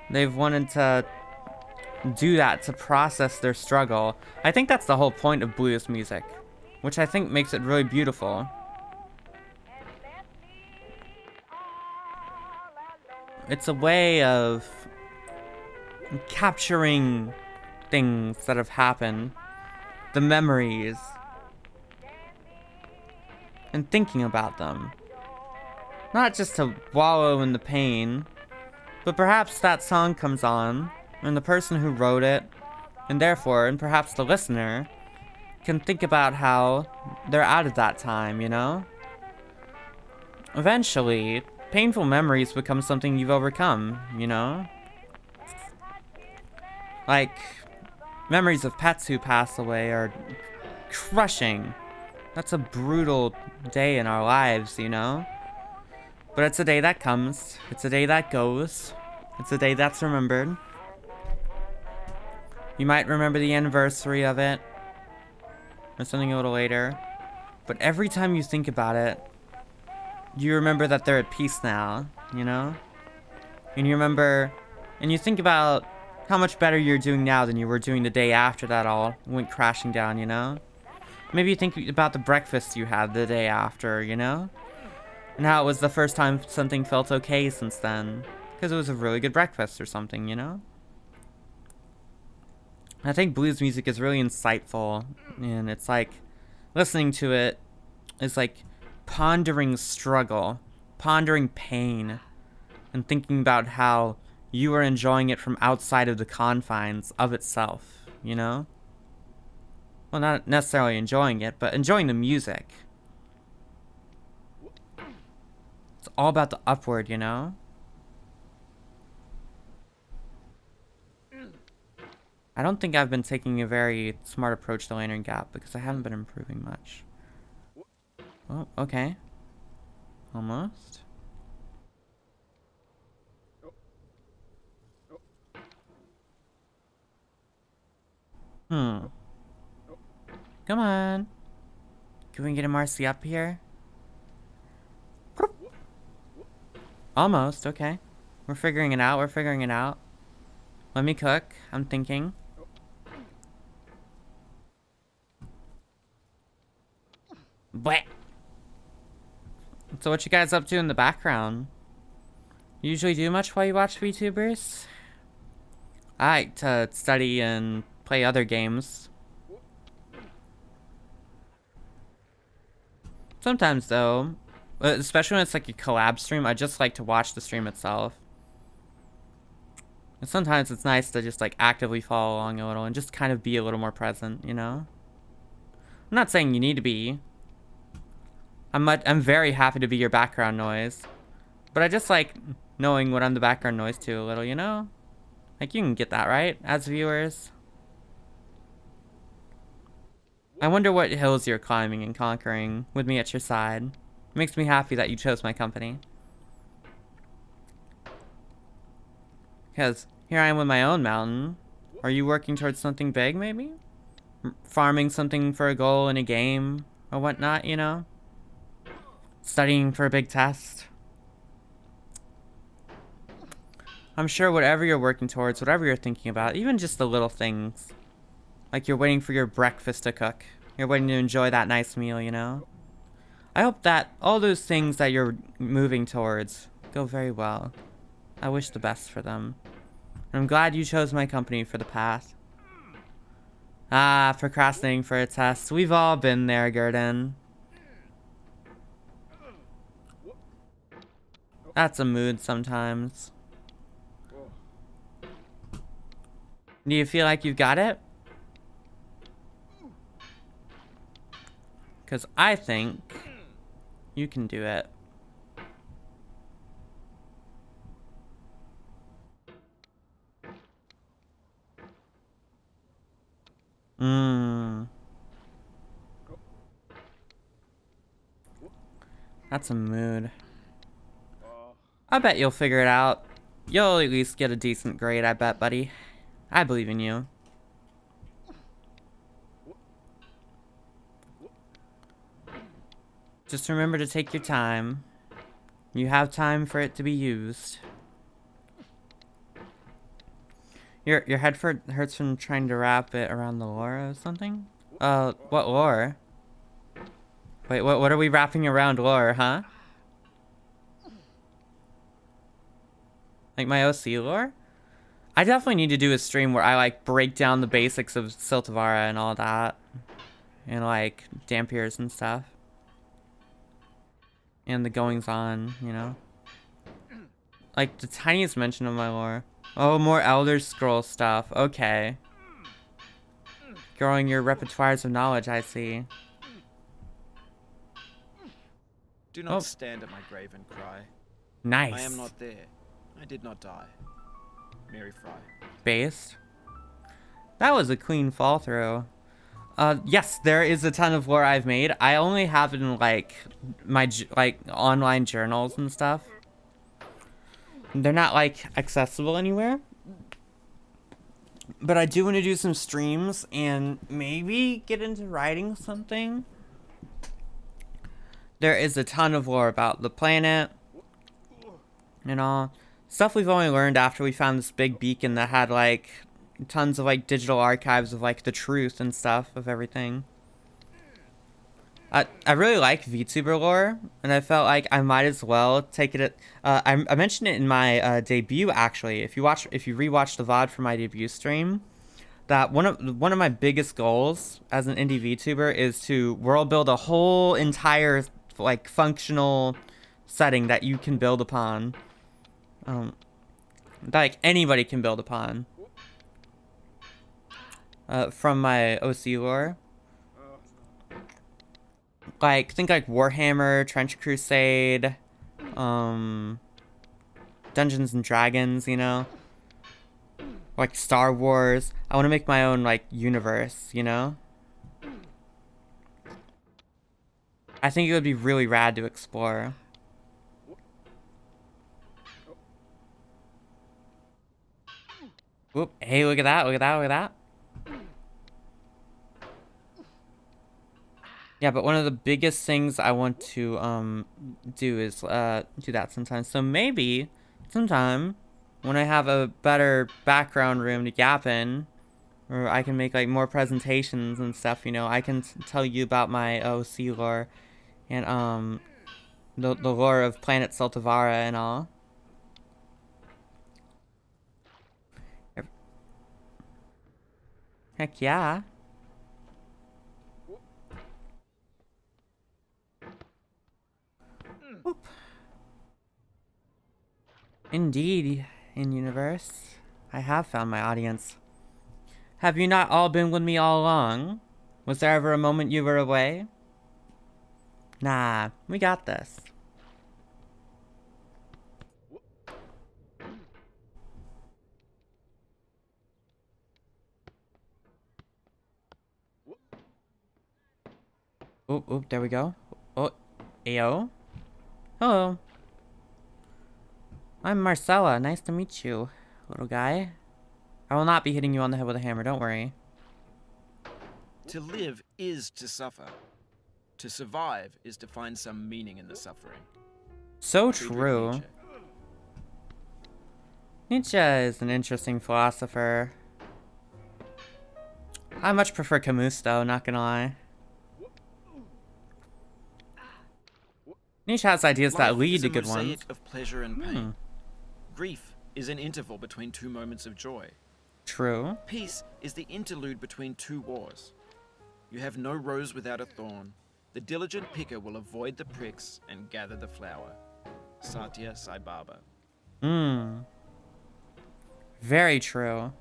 They've wanted to do that to process their struggle. I think that's the whole point of blues music, which I think makes it really beautiful. It's a way of capturing things that have happened, the memories, and thinking about them. Not just to wallow in the pain, but perhaps that song comes on, and the person who wrote it, and therefore, and perhaps the listener, can think about how they're out of that time, you know? Eventually, painful memories become something you've overcome, you know? Like, memories of pets who pass away are crushing. That's a brutal day in our lives, you know? But it's a day that comes. It's a day that goes. It's a day that's remembered. You might remember the anniversary of it, or something a little later. But every time you think about it, you remember that they're at peace now, you know? And you remember, and you think about how much better you're doing now than you were doing the day after that all went crashing down, you know? Maybe you think about the breakfast you had the day after, you know? And how it was the first time something felt okay since then. Because it was a really good breakfast or something, you know? I think blues music is really insightful. And it's like, listening to it is like pondering struggle, pondering pain, and thinking about how you are enjoying it from outside of the confines of itself, you know? Well, not necessarily enjoying it, but enjoying the music. It's all about the upward, you know? I don't think I've been taking a very smart approach to Lantern Gap because I haven't been improving much. Oh, okay. Almost. Come on. Can we get a Marcy up here? Almost, okay. We're figuring it out, we're figuring it out. Let me cook, I'm thinking. Bleh. So what you guys up to in the background? You usually do much while you watch VTubers? I like to study and play other games. Sometimes though, especially when it's like a collab stream, I just like to watch the stream itself. And sometimes it's nice to just like actively follow along a little and just kind of be a little more present, you know? I'm not saying you need to be. I'm very happy to be your background noise. But I just like knowing what I'm the background noise to a little, you know? Like you can get that, right? As viewers. I wonder what hills you're climbing and conquering with me at your side. It makes me happy that you chose my company. Because here I am with my own mountain. Are you working towards something big, maybe? Farming something for a goal in a game or whatnot, you know? Studying for a big test. I'm sure whatever you're working towards, whatever you're thinking about, even just the little things. Like you're waiting for your breakfast to cook. You're waiting to enjoy that nice meal, you know? I hope that all those things that you're moving towards go very well. I wish the best for them. And I'm glad you chose my company for the path. Ah, procrastinating for a test. We've all been there, Gurdon. That's a mood sometimes. Do you feel like you've got it? Because I think you can do it. That's a mood. I bet you'll figure it out. You'll at least get a decent grade, I bet, buddy. I believe in you. Just remember to take your time. You have time for it to be used. Your head hurts from trying to wrap it around the lore or something? What lore? Wait, what are we wrapping around lore, huh? Like my OC lore? I definitely need to do a stream where I like break down the basics of Siltavara and all that. And like Dampiers and stuff. And the goings on, you know? Like the tiniest mention of my lore. Oh, more Elder Scroll stuff. Okay. Growing your repertoires of knowledge, I see. Do not stand at my grave and cry. Nice. I am not there. I did not die. Mary Fry. Based. That was a clean fall through. Yes, there is a ton of lore I've made. I only have it in like my online journals and stuff. They're not like accessible anywhere. But I do want to do some streams and maybe get into writing something. There is a ton of lore about the planet and all. Stuff we've only learned after we found this big beacon that had like tons of like digital archives of like the truth and stuff of everything. I really like VTuber lore, and I felt like I might as well take it at, I mentioned it in my debut actually. If you rewatch the VOD for my debut stream, that one of my biggest goals as an indie VTuber is to world build a whole entire like functional setting that you can build upon. That like anybody can build upon. From my OC lore. Like, think like Warhammer, Trench Crusade, Dungeons and Dragons, you know? Like Star Wars. I want to make my own, like, universe, you know? I think it would be really rad to explore. Whoop, hey, look at that, look at that, look at that. Yeah, but one of the biggest things I want to do is do that sometimes. So maybe sometime when I have a better background room to gap in, or I can make like more presentations and stuff, you know, I can tell you about my OC lore and the lore of Planet Siltavara and all. Heck yeah. Whoop. Indeed, in-universe, I have found my audience. Have you not all been with me all along? Was there ever a moment you were away? Nah, we got this. Oop, oop, there we go. Oh, ayo. Hello. I'm Marcella. Nice to meet you, little guy. I will not be hitting you on the head with a hammer, don't worry. To live is to suffer. To survive is to find some meaning in the suffering. So Friedrich true. Nietzsche. Nietzsche is an interesting philosopher. I much prefer Camus though, not gonna lie. Nietzsche has ideas that Life lead is to a good mosaic ones. of pleasure and pain. Grief is an interval between two moments of joy. True. Peace is the interlude between two wars. You have no rose without a thorn. The diligent picker will avoid the pricks and gather the flower. Satya Sai Baba. Very true.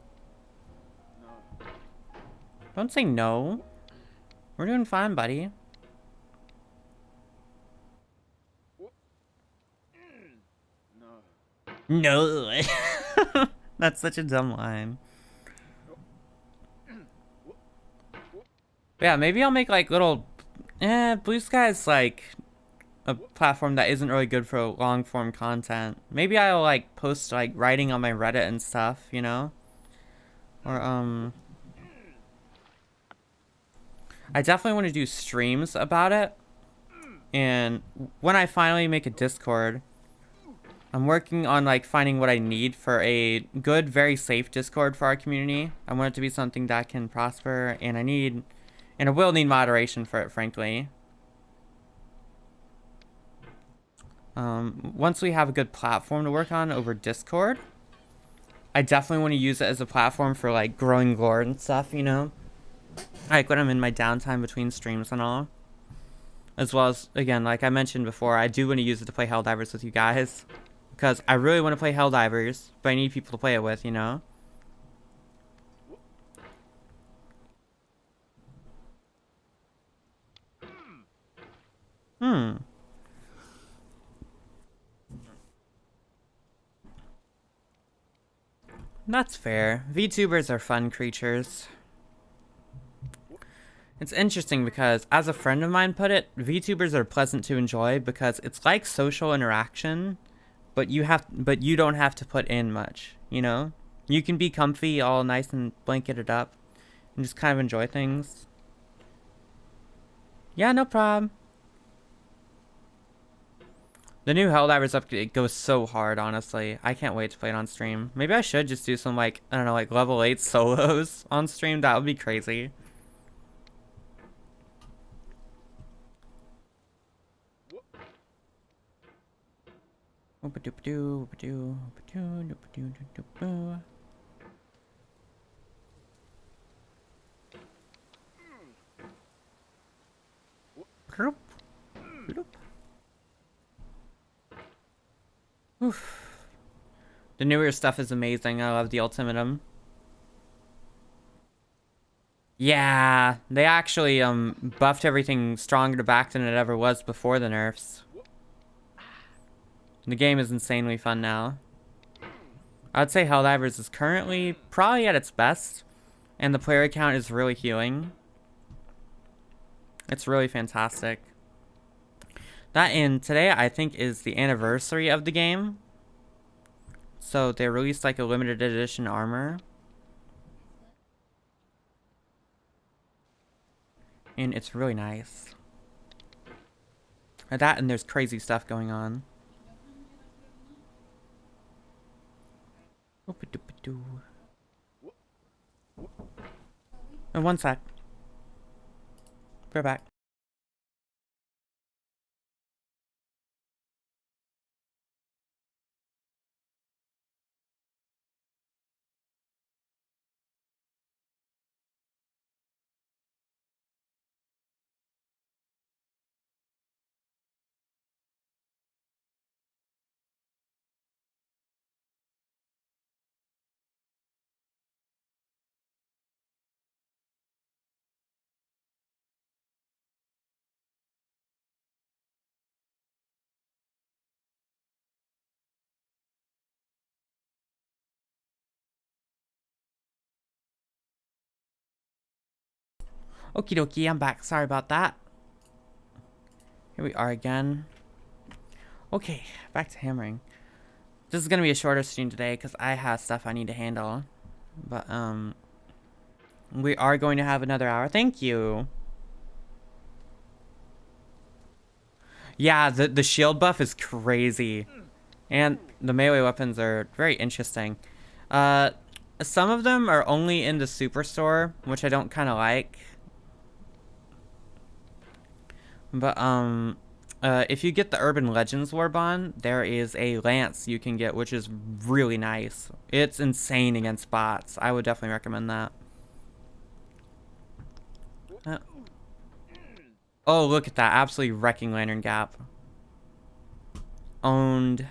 Don't say no. We're doing fine, buddy. No. That's such a dumb line. But yeah, maybe I'll make like little. Bluesky is like a platform that isn't really good for long form content. Maybe I'll like post like writing on my Reddit and stuff, you know? Or I definitely want to do streams about it. And when I finally make a Discord, I'm working on like finding what I need for a good, very safe Discord for our community. I want it to be something that can prosper, and I will need moderation for it, frankly. Once we have a good platform to work on over Discord, I definitely want to use it as a platform for like growing lore and stuff, you know? Like when I'm in my downtime between streams and all. As well as, again, like I mentioned before, I do want to use it to play Helldivers with you guys. Because I really want to play Helldivers, but I need people to play it with, you know? That's fair. VTubers are fun creatures. It's interesting because, as a friend of mine put it, VTubers are pleasant to enjoy because it's like social interaction, but you don't have to put in much, you know? You can be comfy, all nice and blanketed up, and just kind of enjoy things. Yeah, no problem. The new Helldivers update goes so hard, honestly. I can't wait to play it on stream. Maybe I should just do some, like, I don't know, like level 8 solos on stream. That would be crazy. Oof. The newer stuff is amazing. I love the ultimatum. Yeah, they actually buffed everything stronger back than it ever was before the nerfs. The game is insanely fun now. I would say Helldivers is currently probably at its best, and the player count is really healing. It's really fantastic. That and today I think is the anniversary of the game. So they released like a limited edition armor. And it's really nice. That and there's crazy stuff going on. And one sec. We're back. Okie dokie, I'm back. Sorry about that. Here we are again. Okay, back to hammering. This is gonna be a shorter stream today because I have stuff I need to handle. But, we are going to have another hour. Thank you. Yeah, the shield buff is crazy. And the melee weapons are very interesting. Some of them are only in the superstore, which I don't kind of like. But, if you get the Urban Legends Warbond, there is a lance you can get, which is really nice. It's insane against bots. I would definitely recommend that. Oh, look at that. Absolutely wrecking Lantern Gap. Owned.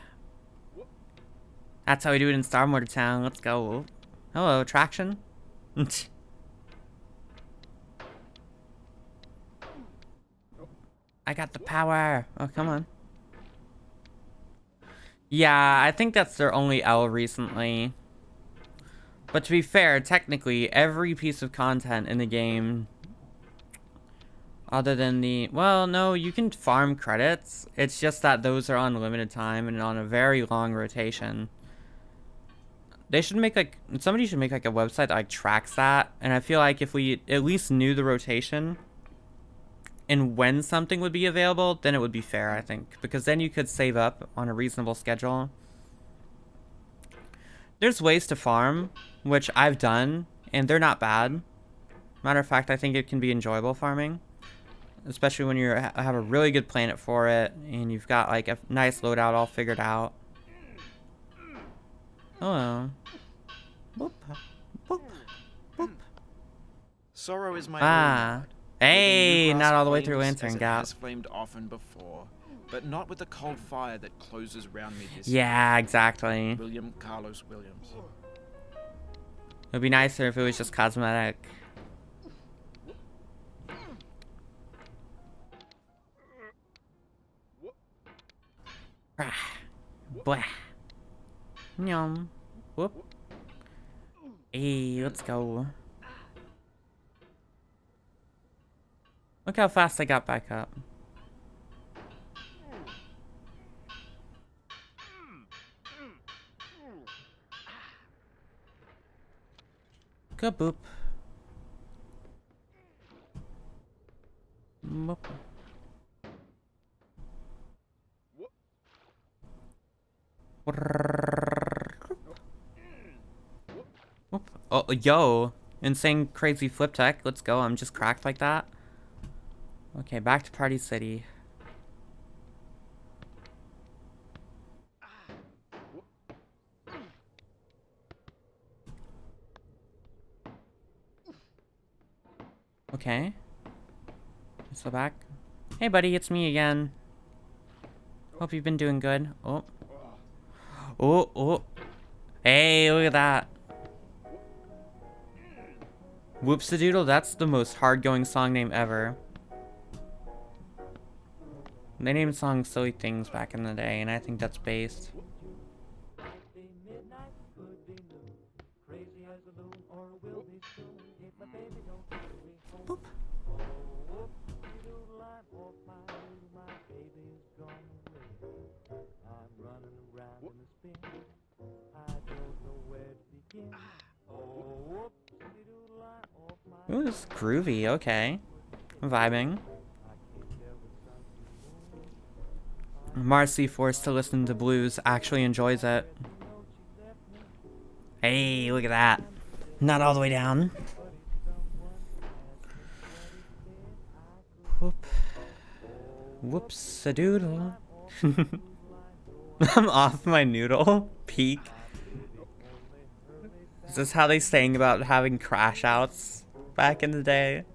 That's how we do it in Star Mortar Town. Let's go. Hello, traction. I got the power. Oh, come on. Yeah, I think that's their only L recently. But to be fair, technically, every piece of content in the game, other than the... Well, no, you can farm credits. It's just that those are on limited time and on a very long rotation. They should make, like... Somebody should make, like, a website that, like, tracks that. And I feel like if we at least knew the rotation and when something would be available, then it would be fair, I think. Because then you could save up on a reasonable schedule. There's ways to farm, which I've done, and they're not bad. Matter of fact, I think it can be enjoyable farming. Especially when you have a really good planet for it, and you've got, like, a nice loadout all figured out. Hello. Boop. Boop. Boop. Sorrow is my Ah. Hey, not all the way through Lantern Gap. Has flamed often before, but not with the cold fire that closes round me this Yeah, exactly. William Carlos Williams. It would be nicer if it was just cosmetic. Blah. Nyum. Whoop. Hey, let's go. Look how fast I got back up. Kaboop. Boop. Oh, yo. Insane crazy flip tech. Let's go. I'm just cracked like that. Okay, back to Party City. Okay. Let's go back. Hey, buddy, it's me again. Hope you've been doing good. Oh. Oh, oh. Hey, look at that. Whoops-a-doodle, that's the most hard-going song name ever. They named songs silly things back in the day, and I think that's based. Boop. Ooh, this is groovy, okay. I'm vibing. Marcy, forced to listen to blues, actually enjoys it. Hey, look at that. Not all the way down. Whoop. Whoops-a-doodle. I'm off my noodle. Peak. Is this how they sang about having crash outs back in the day?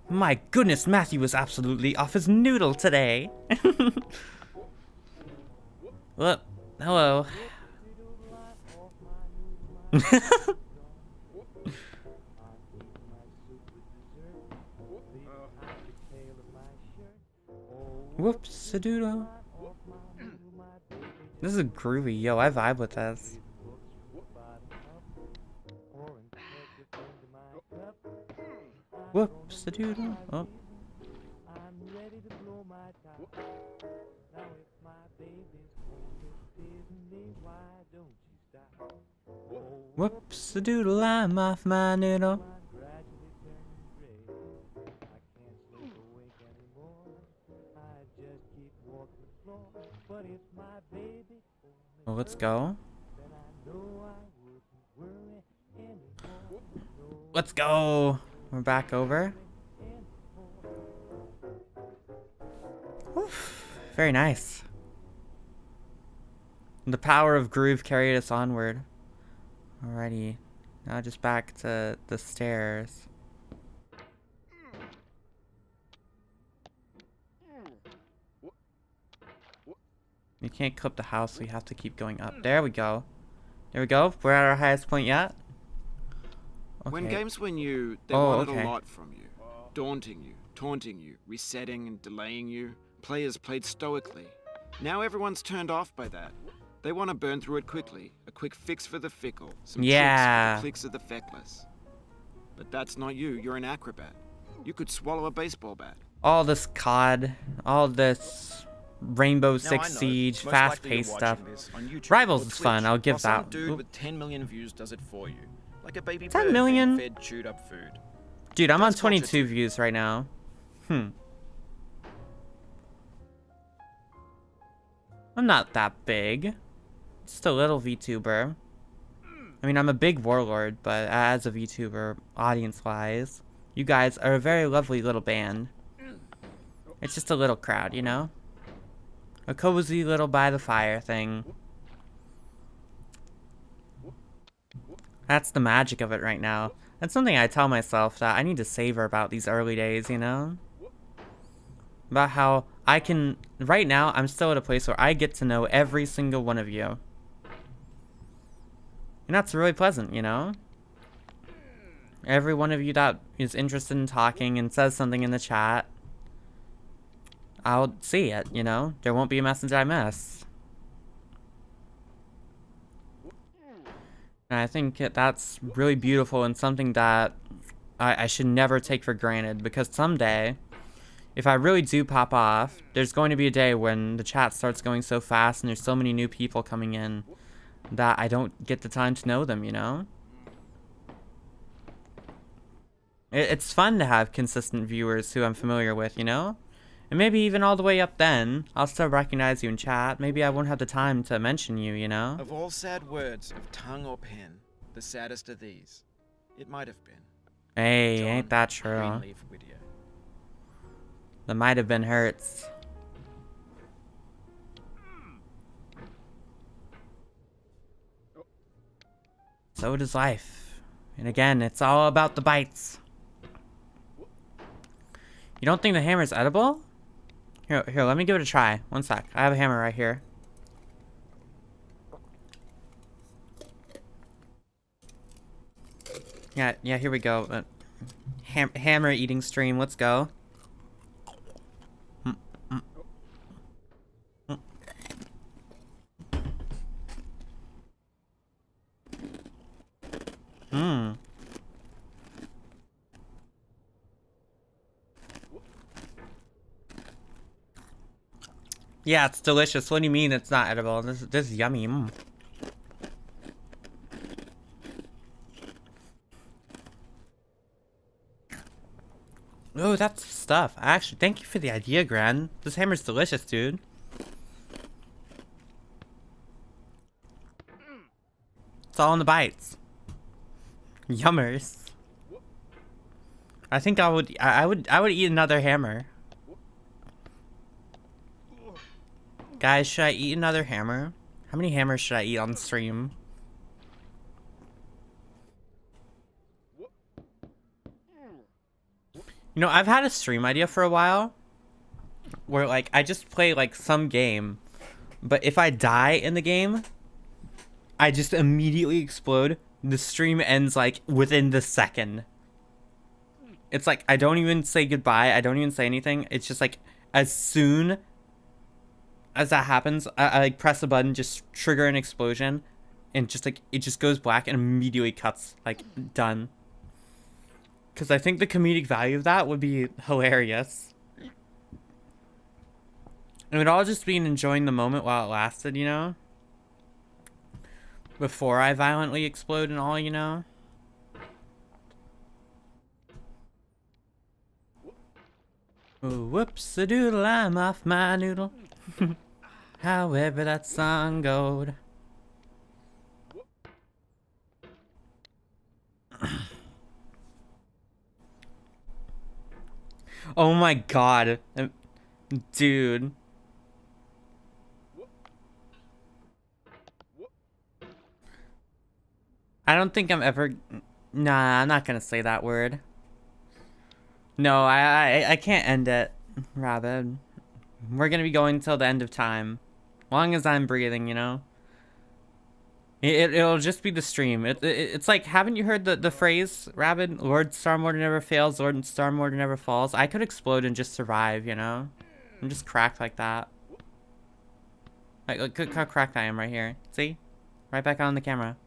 My goodness, Matthew was absolutely off his noodle today. Well, hello. Whoops-a-doodle. This is groovy. Yo, I vibe with this. Whoops-a-doodle. Oh. Whoops-a-doodle, I'm off my noodle. Well, let's go. Let's go. We're back over. Oof. Very nice. The power of groove carried us onward. Alrighty. Now just back to the stairs. You can't clip the house, so you have to keep going up. There we go. There we go. We're at our highest point yet. Okay. When games were new, they wanted a lot from you. Daunting you, taunting you, resetting and delaying you. Players played stoically. Now everyone's turned off by that. They want to burn through it quickly. A quick fix for the fickle. Some tricks for the clicks of the feckless. But that's not you. You're an acrobat. You could swallow a baseball bat. All this COD, all this Rainbow Six Siege, fast-paced stuff. Rivals is fun, I'll give that. Some dude with 10 million views does it for you. Like a baby 10 bird million? being fed chewed up food. Dude, I'm on 22 views right now. I'm not that big. Just a little VTuber. I mean, I'm a big Warlord, but as a VTuber, audience-wise, you guys are a very lovely little band. It's just a little crowd, you know? A cozy little by the fire thing. That's the magic of it right now. That's something I tell myself, that I need to savor about these early days, you know? About how I can... Right now, I'm still at a place where I get to know every single one of you. And that's really pleasant, you know? Every one of you that is interested in talking and says something in the chat, I'll see it, you know? There won't be a message I miss. And I think that's really beautiful and something that I should never take for granted, because someday, if I really do pop off, there's going to be a day when the chat starts going so fast and there's so many new people coming in that I don't get the time to know them, you know? It's fun to have consistent viewers who I'm familiar with, you know? And maybe even all the way up then, I'll still recognize you in chat. Maybe I won't have the time to mention you, you know? Of all sad words of tongue or pen, the saddest are these. It might have been. Hey, John ain't that true? Greenleaf Whittier. The might have been hurts. So does life. And again, it's all about the bites. You don't think the hammer's edible? Here, let me give it a try. One sec. I have a hammer right here. Yeah, here we go. Hammer eating stream, let's go. Yeah, it's delicious. What do you mean it's not edible? This is yummy. Oh, that's stuff. Actually, thank you for the idea, Gran. This hammer's delicious, dude. It's all in the bites. Yummers. I think I would eat another hammer. Guys, should I eat another hammer? How many hammers should I eat on stream? You know, I've had a stream idea for a while where, like, I just play, like, some game, but if I die in the game, I just immediately explode. The stream ends, like, within the second. It's like, I don't even say goodbye. I don't even say anything. It's just, like, as soon as that happens, I like, press a button, just trigger an explosion, and just, like, it just goes black and immediately cuts, like, done. Because I think the comedic value of that would be hilarious. It would all just be enjoying the moment while it lasted, you know? Before I violently explode and all, you know? Ooh, whoops-a-doodle, I'm off my noodle. However that song goes. Oh my god. Dude. I don't think I'm ever... Nah, I'm not gonna say that word. No, I can't end it, Rabbit. We're gonna be going till the end of time. Long as I'm breathing, you know? It'll just be the stream. It's like, haven't you heard the phrase, Rabbit? Lord Starmortar never fails, Lord Starmortar never falls. I could explode and just survive, you know? I'm just cracked like that. Like, look how cracked I am right here. See? Right back on the camera.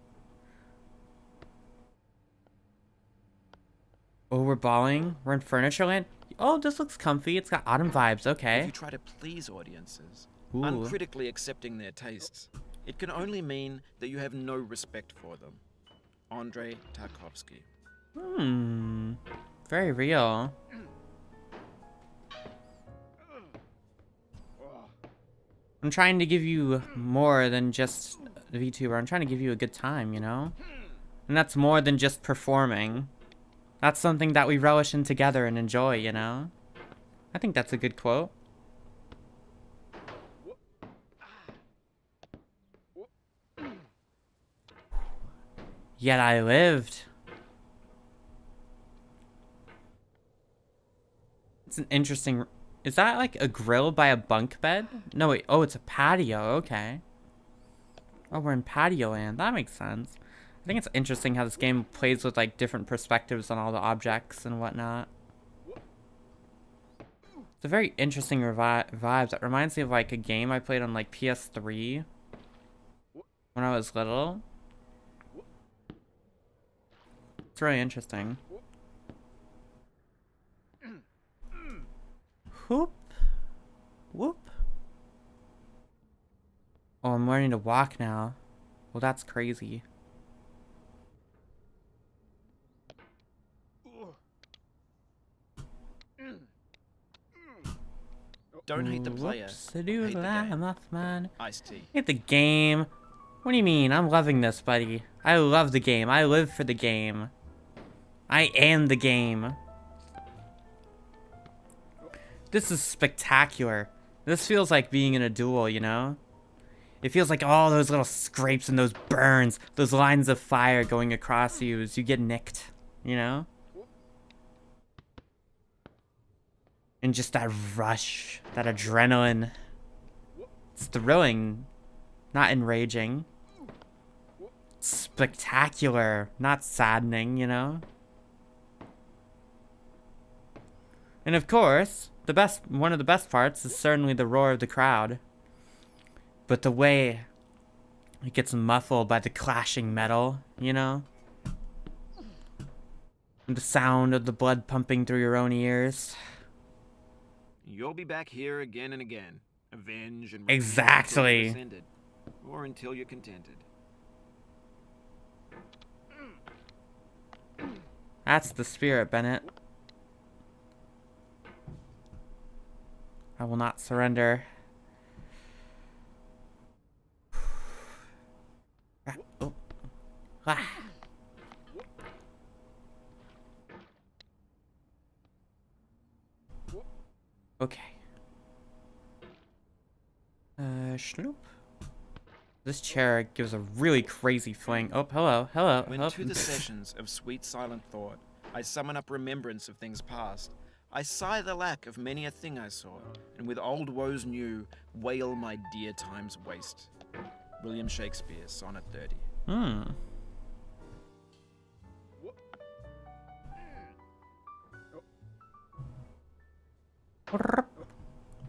Oh, we're balling? We're in Furnitureland? Oh, this looks comfy. It's got autumn vibes. Okay. If you try to please audiences, Ooh. uncritically accepting their tastes, it can only mean that you have no respect for them. Andrei Tarkovsky. Very real. I'm trying to give you more than just a VTuber. I'm trying to give you a good time, you know? And that's more than just performing. That's something that we relish in together and enjoy, you know? I think that's a good quote. Yet I lived. It's an interesting... Is that like a grill by a bunk bed? No, wait. Oh, it's a patio. Okay. Oh, we're in patio land. That makes sense. I think it's interesting how this game plays with like different perspectives on all the objects and whatnot. It's a very interesting vibes. It reminds me of like a game I played on like PS3 when I was little. It's really interesting. Whoop. Whoop. Oh, I'm learning to walk now. Well, that's crazy. Don't hate the player. Hate the game. Iced tea. Hate the game. What do you mean? I'm loving this, buddy. I love the game. I live for the game. I am the game. This is spectacular. This feels like being in a duel, you know? It feels like all those little scrapes and those burns, those lines of fire going across you as you get nicked, you know? And just that rush, that adrenaline. It's thrilling, not enraging. Spectacular, not saddening, you know? And of course, one of the best parts is certainly the roar of the crowd. But the way it gets muffled by the clashing metal, you know? And the sound of the blood pumping through your own ears. You'll be back here again and again. Avenge and exactly. Until ended, or until you're contented. That's the spirit, Bennett. I will not surrender. Oh. Ah. Okay. Schloop. This chair gives a really crazy fling. Oh, hello, hello. When Oh. to the sessions of sweet silent thought, I summon up remembrance of things past. I sigh the lack of many a thing I saw, and with old woes new, wail my dear time's waste. William Shakespeare, Sonnet 30.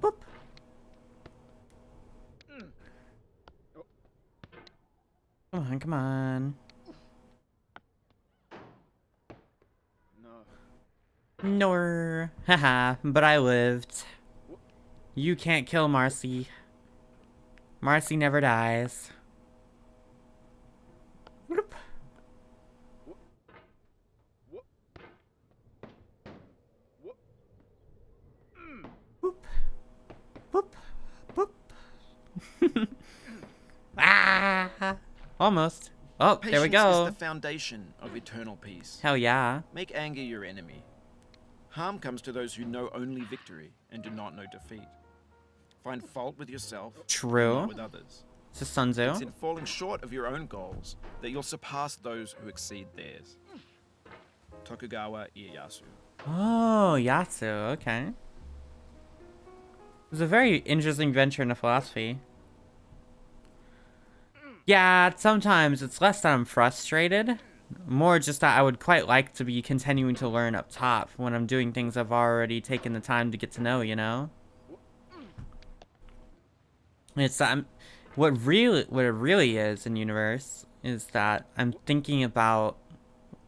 Boop. Come on, come on. No. Haha, but I lived. You can't kill Marcy. Marcy never dies. Whoop. Boop. Boop. Boop. Ah! Almost. Oh, there we Patience go. is the foundation of eternal peace. Hell yeah. Make anger your enemy. Harm comes to those who know only victory and do not know defeat. Find fault with yourself, True. not with others. It's a Sun Tzu. It's in falling short of your own goals that you'll surpass those who exceed theirs. Tokugawa Ieyasu. Oh, Yatsu. Okay. It was a very interesting venture into philosophy. Yeah, sometimes it's less that I'm frustrated. More just that I would quite like to be continuing to learn up top when I'm doing things I've already taken the time to get to know, you know? It's what it really is in universe is that I'm thinking about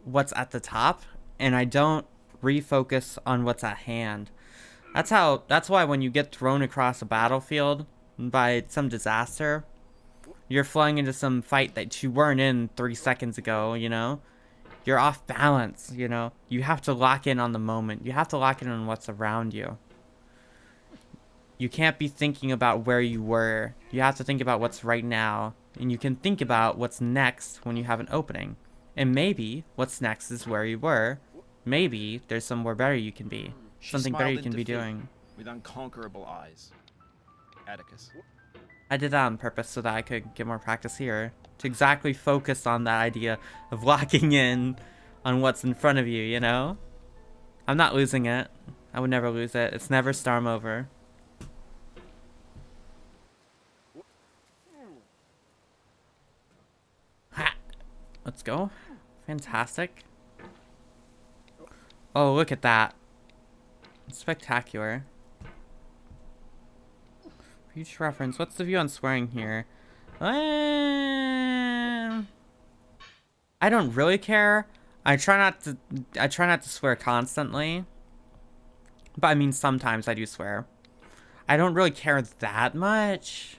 what's at the top, and I don't refocus on what's at hand. That's why when you get thrown across a battlefield by some disaster, you're flung into some fight that you weren't in 3 seconds ago, you know? You're off balance, you know? You have to lock in on the moment. You have to lock in on what's around you. You can't be thinking about where you were. You have to think about what's right now. And you can think about what's next when you have an opening. And maybe what's next is where you were. Maybe there's somewhere better you can be. She Something better smiled you can in be defeat, doing. with unconquerable eyes. Atticus. I did that on purpose so that I could get more practice here. To exactly focus on that idea of locking in on what's in front of you, you know? I'm not losing it. I would never lose it. It's never storm over. Ha! Let's go. Fantastic. Oh, look at that. Spectacular. Future reference. What's the view on swearing here? I don't really care. I try not to swear constantly. But I mean sometimes I do swear. I don't really care that much.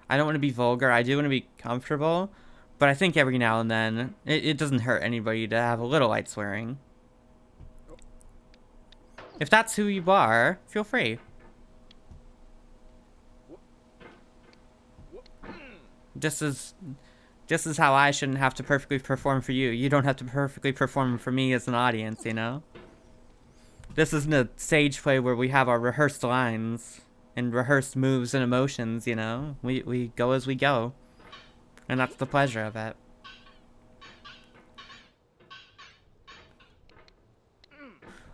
I don't want to be vulgar. I do want to be comfortable. But I think every now and then it doesn't hurt anybody to have a little light swearing. If that's who you are, feel free. Just as how I shouldn't have to perfectly perform for you. You don't have to perfectly perform for me as an audience, you know? This isn't a stage play where we have our rehearsed lines and rehearsed moves and emotions, you know? We go as we go. And that's the pleasure of it.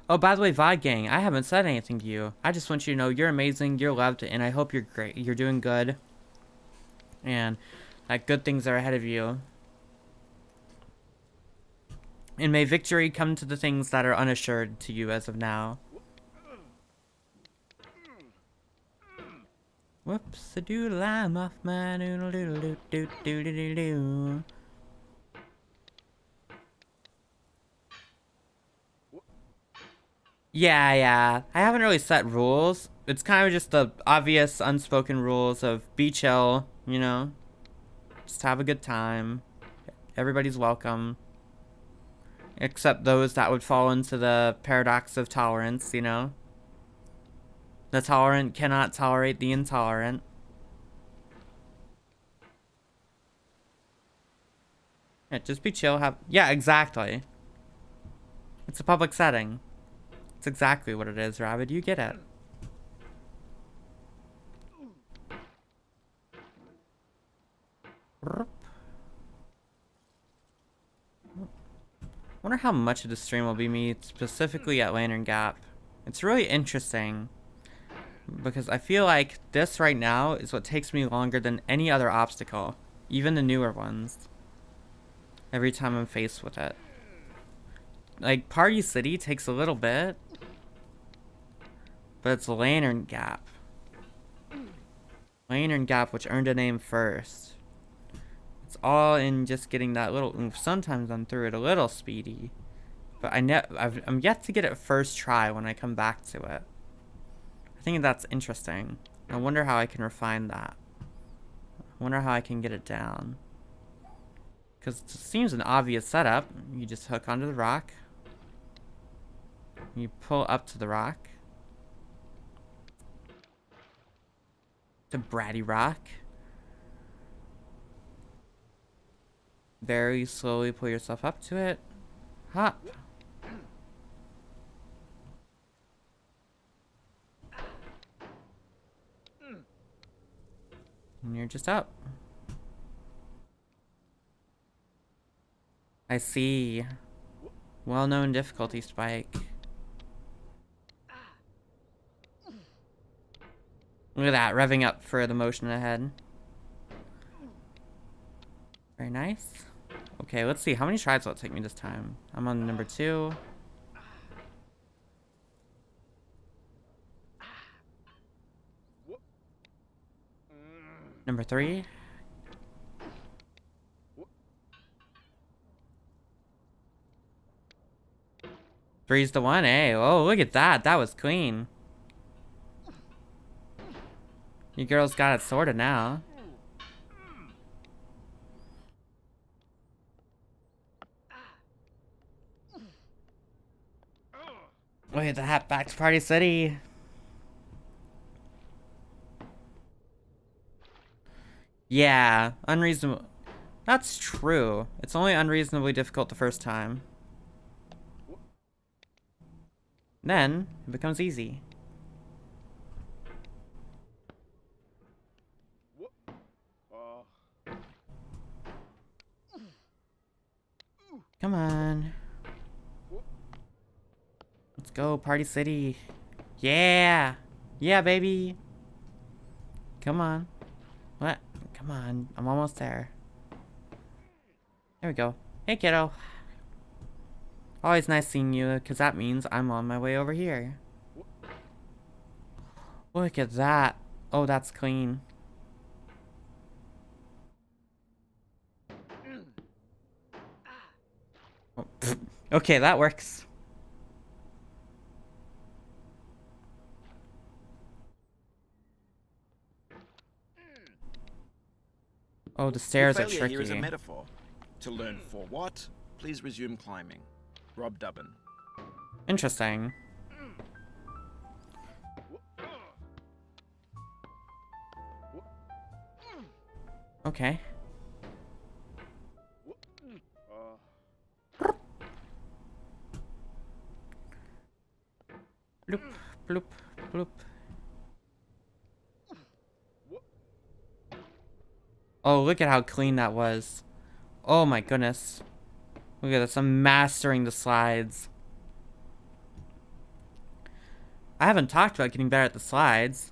Oh, by the way, VOD Gang, I haven't said anything to you. I just want you to know you're amazing, you're loved, and I hope you're great. You're doing good. And that good things are ahead of you. And may victory come to the things that are unassured to you as of now. Whoops, a doodle, I'm off my doodle doodle doo doo doo doo doo doo. Yeah. I haven't really set rules. It's kind of just the obvious unspoken rules of be chill, you know? Just have a good time. Everybody's welcome. Except those that would fall into the paradox of tolerance, you know? The tolerant cannot tolerate the intolerant. Yeah, just be chill, yeah, exactly. It's a public setting. It's exactly what it is, Rabbit. You get it. Wonder how much of the stream will be me specifically at Lantern Gap. It's really interesting because I feel like this right now is what takes me longer than any other obstacle, even the newer ones. Every time I'm faced with it. Like, Party City takes a little bit, but it's Lantern Gap. Lantern Gap, which earned a name first. It's all in just getting that little oomph. Sometimes I'm through it a little speedy, but I'm yet to get it first try when I come back to it. I think that's interesting. I wonder how I can refine that. I wonder how I can get it down. Because it seems an obvious setup. You just hook onto the rock. You pull up to the rock. The bratty rock. Very slowly pull yourself up to it. Hop. And you're just up. I see. Well-known difficulty spike. Look at that, revving up for the motion ahead. Very nice. Okay, let's see. How many tries will it take me this time? I'm on number 2. Number 3. Three's the one, eh? Oh, look at that. That was clean. You girls got it sorted now. Look at that. Back to Party City. Yeah, unreasonable. That's true. It's only unreasonably difficult the first time. Then, it becomes easy. Come on. Let's go, Party City. Yeah! Yeah, baby! Come on. What? Come on, I'm almost there. There we go. Hey, kiddo. Always nice seeing you, because that means I'm on my way over here. Look at that. Oh, that's clean. Oh, okay, that works. Oh, the stairs are tricky. Here is a metaphor. To learn for what, please resume climbing. Rob Dubbin. Interesting. Okay. Bloop, bloop, bloop. Oh, look at how clean that was. Oh my goodness. Look at this, I'm mastering the slides. I haven't talked about getting better at the slides.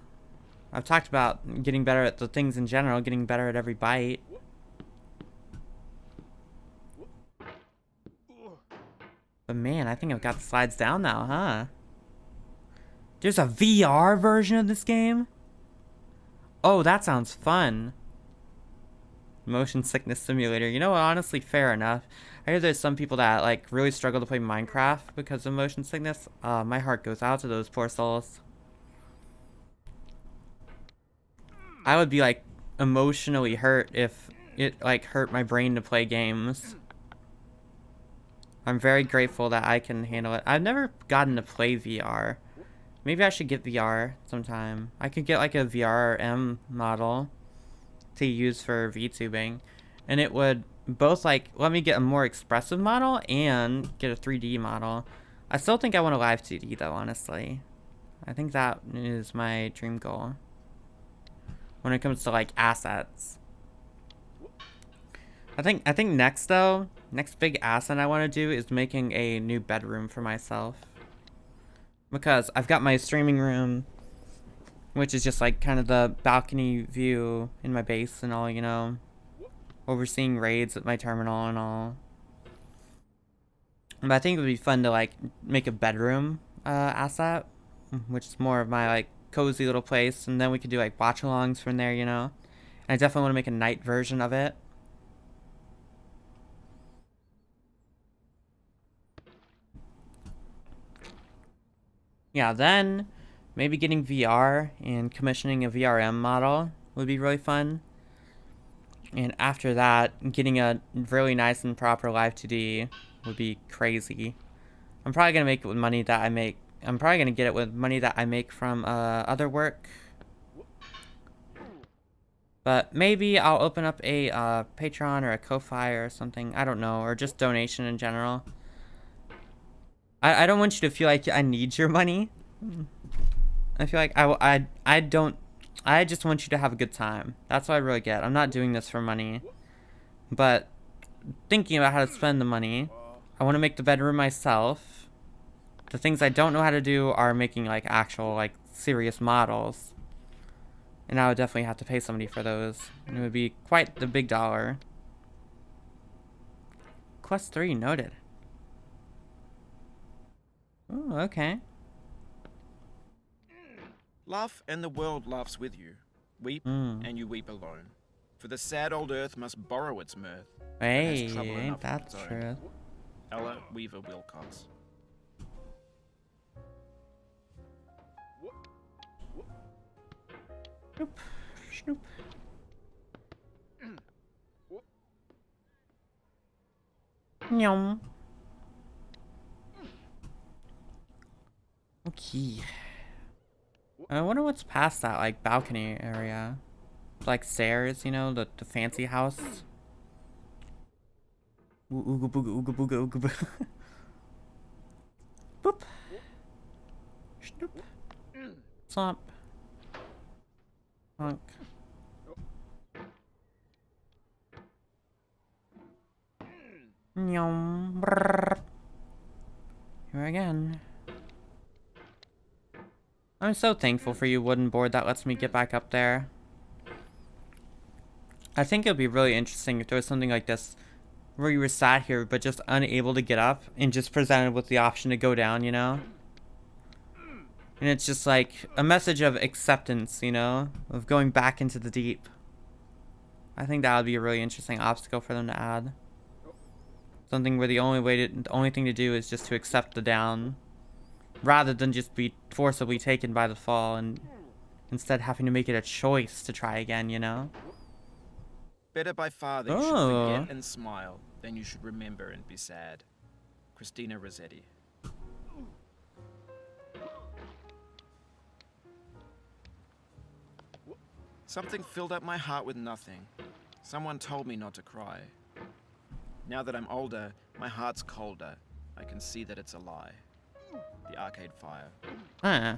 I've talked about getting better at the things in general, getting better at every bite. But man, I think I've got the slides down now, huh? There's a VR version of this game? Oh, that sounds fun. Motion sickness simulator. You know what, honestly, fair enough. I hear there's some people that like really struggle to play Minecraft because of motion sickness. My heart goes out to those poor souls. I would be like emotionally hurt if it like hurt my brain to play games. I'm very grateful that I can handle it. I've never gotten to play VR. Maybe I should get VR sometime. I could get like a VRM model to use for VTubing, and it would both like let me get a more expressive model and get a 3D model. I still think I want a live 2D though, honestly. I think that is my dream goal when it comes to like assets. I think next though, next big asset I want to do is making a new bedroom for myself, because I've got my streaming room, which is just like kind of the balcony view in my base and all, you know, overseeing raids at my terminal and all. But I think it would be fun to like make a bedroom asset, which is more of my like cozy little place, and then we could do like watch-alongs from there, you know. And I definitely want to make a night version of it. Yeah, then maybe getting VR and commissioning a VRM model would be really fun. And after that, getting a really nice and proper live 2D would be crazy. I'm probably going to make it with money that I make. I'm probably going to get it with money that I make from other work. But maybe I'll open up a Patreon or a Ko-Fi or something. I don't know. Or just donation in general. I don't want you to feel like I need your money. I feel like I don't. I just want you to have a good time. That's what I really get. I'm not doing this for money. But thinking about how to spend the money, I want to make the bedroom myself. The things I don't know how to do are making like actual like serious models. And I would definitely have to pay somebody for those. And it would be quite the big dollar. Quest 3 noted. Oh, okay. Laugh and the world laughs with you. Weep, and you weep alone. For the sad old earth must borrow its mirth. Hey, It has trouble ain't enough of that its own. true? Ella Weaver Wilcox. Snoop, snoop. Nyum. Okay. I wonder what's past that, like, balcony area. Like stairs, you know, the fancy house. Ooga booga, ooga booga, ooga booga. Boop. Snoop. Slump. Honk. Nyum. Brrr. Here again. I'm so thankful for you, wooden board, that lets me get back up there. I think it would be really interesting if there was something like this where you were sat here but just unable to get up and just presented with the option to go down, you know? And it's just like a message of acceptance, you know? Of going back into the deep. I think that would be a really interesting obstacle for them to add. Something where the only thing to do is just to accept the down, rather than just be forcibly taken by the fall and instead having to make it a choice to try again, you know? Better by far that you should forget and smile than you should remember and be sad. Christina Rossetti. Something filled up my heart with nothing. Someone told me not to cry. Now that I'm older, my heart's colder. I can see that it's a lie. The Arcade Fire. Huh.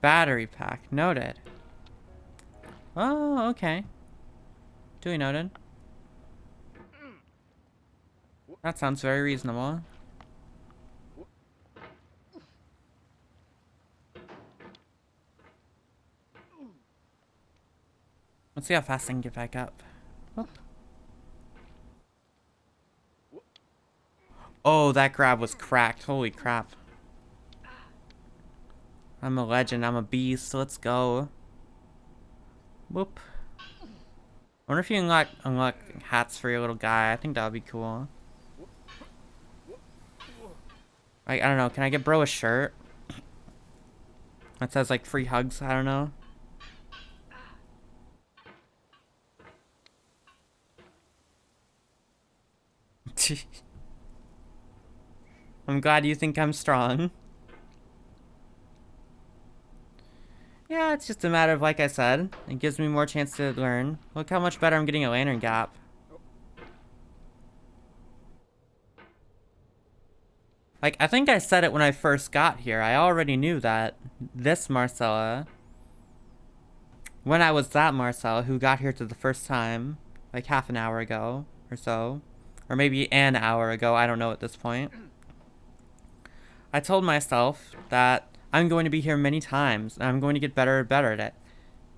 Battery pack. Noted. Oh, okay. Duly noted. That sounds very reasonable. Let's see how fast I can get back up. Whoop. Oh, that grab was cracked. Holy crap. I'm a legend. I'm a beast. Let's go. Whoop. I wonder if you unlock hats for your little guy. I think that would be cool. Like, I don't know. Can I get bro a shirt that says like free hugs? I don't know. I'm glad you think I'm strong. Yeah, it's just a matter of, like I said, it gives me more chance to learn. Look how much better I'm getting a lantern gap. Like, I think I said it when I first got here. I already knew that this Marcella, when I was that Marcella who got here for the first time, like half an hour ago or so, or maybe an hour ago, I don't know at this point. I told myself that I'm going to be here many times, and I'm going to get better and better at it.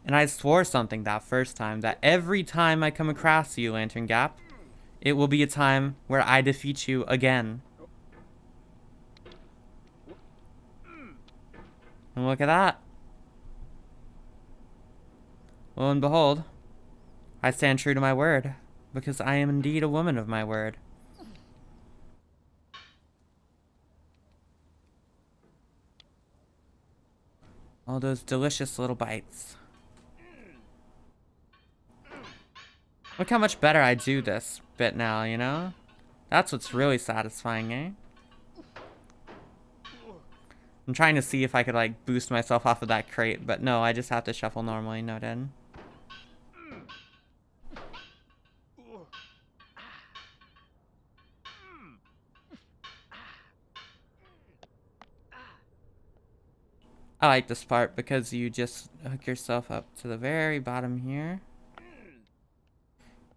And I swore something that first time, that every time I come across you, Lantern Gap, it will be a time where I defeat you again. And look at that. Lo and behold, I stand true to my word, because I am indeed a woman of my word. All those delicious little bites. Look how much better I do this bit now, you know? That's what's really satisfying, eh? I'm trying to see if I could, like, boost myself off of that crate, but no, I just have to shuffle normally, noted. I like this part because you just hook yourself up to the very bottom here.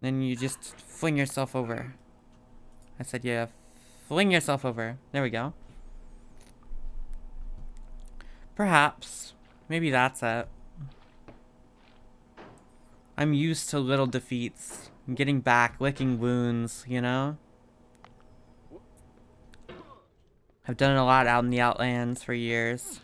Then you just fling yourself over. I said, yeah, fling yourself over. There we go. Perhaps. Maybe that's it. I'm used to little defeats. Getting back, licking wounds, you know? I've done it a lot out in the Outlands for years.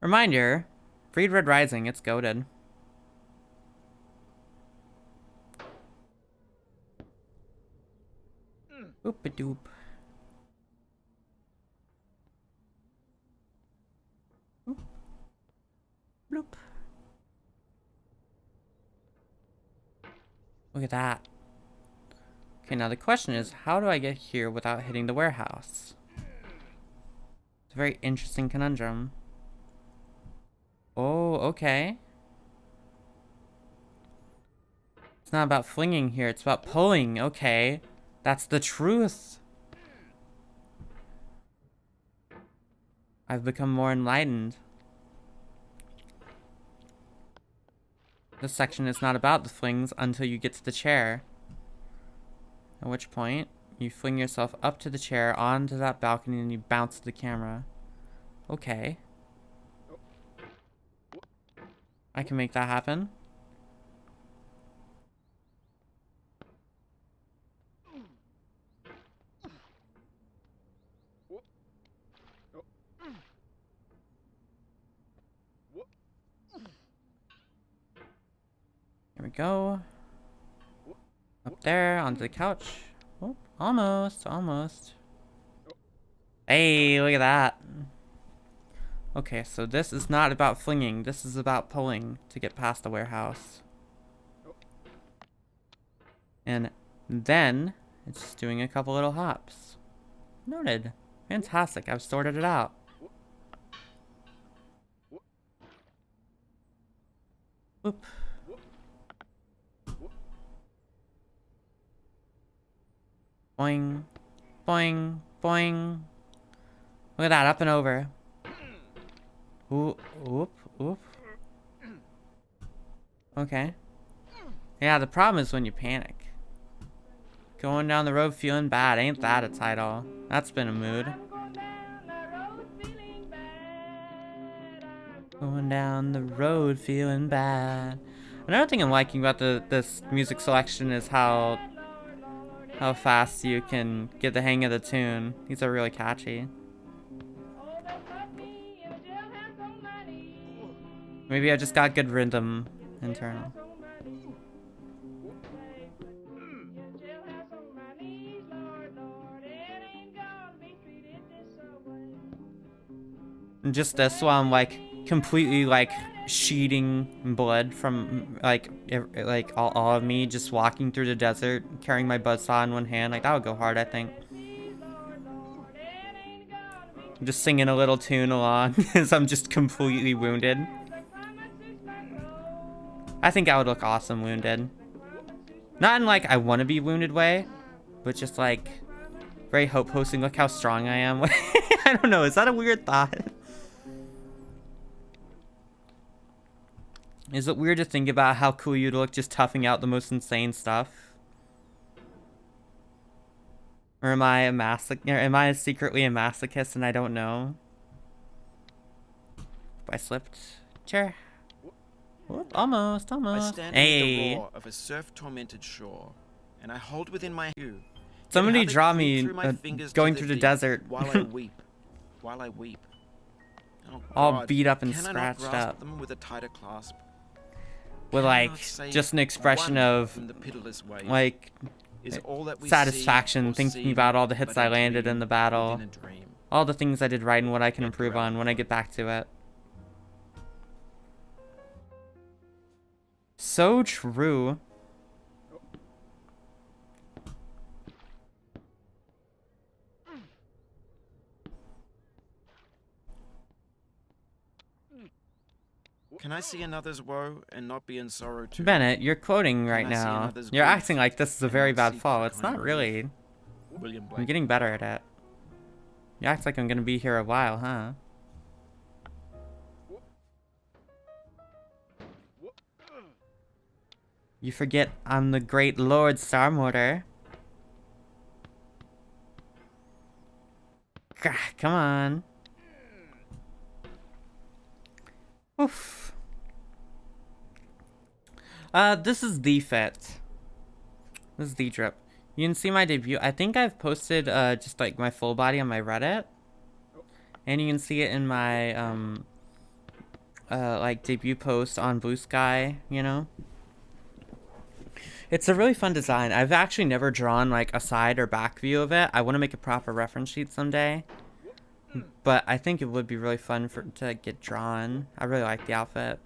Reminder, read Red Rising, it's goated. Oop-a-doop. Oop. Bloop. Look at that. Okay, now the question is, how do I get here without hitting the warehouse? It's a very interesting conundrum. Oh, okay. It's not about flinging here, it's about pulling. Okay. That's the truth. I've become more enlightened. This section is not about the flings until you get to the chair. At which point, you fling yourself up to the chair, onto that balcony, and you bounce to the camera. Okay. I can make that happen. Here we go. Up there, onto the couch. Oh, almost, almost. Hey, look at that. Okay, so this is not about flinging. This is about pulling to get past the warehouse. And then, it's just doing a couple little hops. Noted. Fantastic, I've sorted it out. Whoop. Boing, boing, boing. Look at that, up and over. Ooh, oop, oop. Okay. Yeah, the problem is when you panic. Going down the road feeling bad, ain't that a title? That's been a mood. Going down the road feeling bad. Another thing I'm liking about this music selection is how fast you can get the hang of the tune. These are really catchy. Maybe I just got good rhythm internal. And just this while I'm like completely like sheeting blood from like all of me just walking through the desert carrying my buzzsaw in one hand. Like that would go hard, I think. I'm just singing a little tune along as I'm just completely wounded. I think I would look awesome wounded. Not in like I want to be wounded way, but just like very hope posting. Look how strong I am. I don't know. Is that a weird thought? Is it weird to think about how cool you'd look just toughing out the most insane stuff? Or am I secretly a masochist and I don't know? I slipped. Chair. Whoop, almost. I stand amid the roar of a surf-tormented shore, and I hold within my view. Somebody draw me going through the desert. While I weep. Oh, all beat up and scratched up. Them with a tighter clasp? With like just an expression of like satisfaction, thinking about all the hits I landed in the battle, all the things I did right and what I can improve on when I get back to it. So true. Can I see another's woe and not be in sorrow too? Bennett, you're quoting right now. You're acting like this is a very bad fall. It's not really. I'm getting better at it. You act like I'm gonna be here a while, huh? You forget I'm the great Lord Starmortar. Come on. Oof. This is the fit. This is the drip. You can see my debut. I think I've posted just like my full body on my Reddit. And you can see it in my like debut post on Bluesky, you know? It's a really fun design. I've actually never drawn like a side or back view of it. I want to make a proper reference sheet someday. But I think it would be really fun to get drawn. I really like the outfit.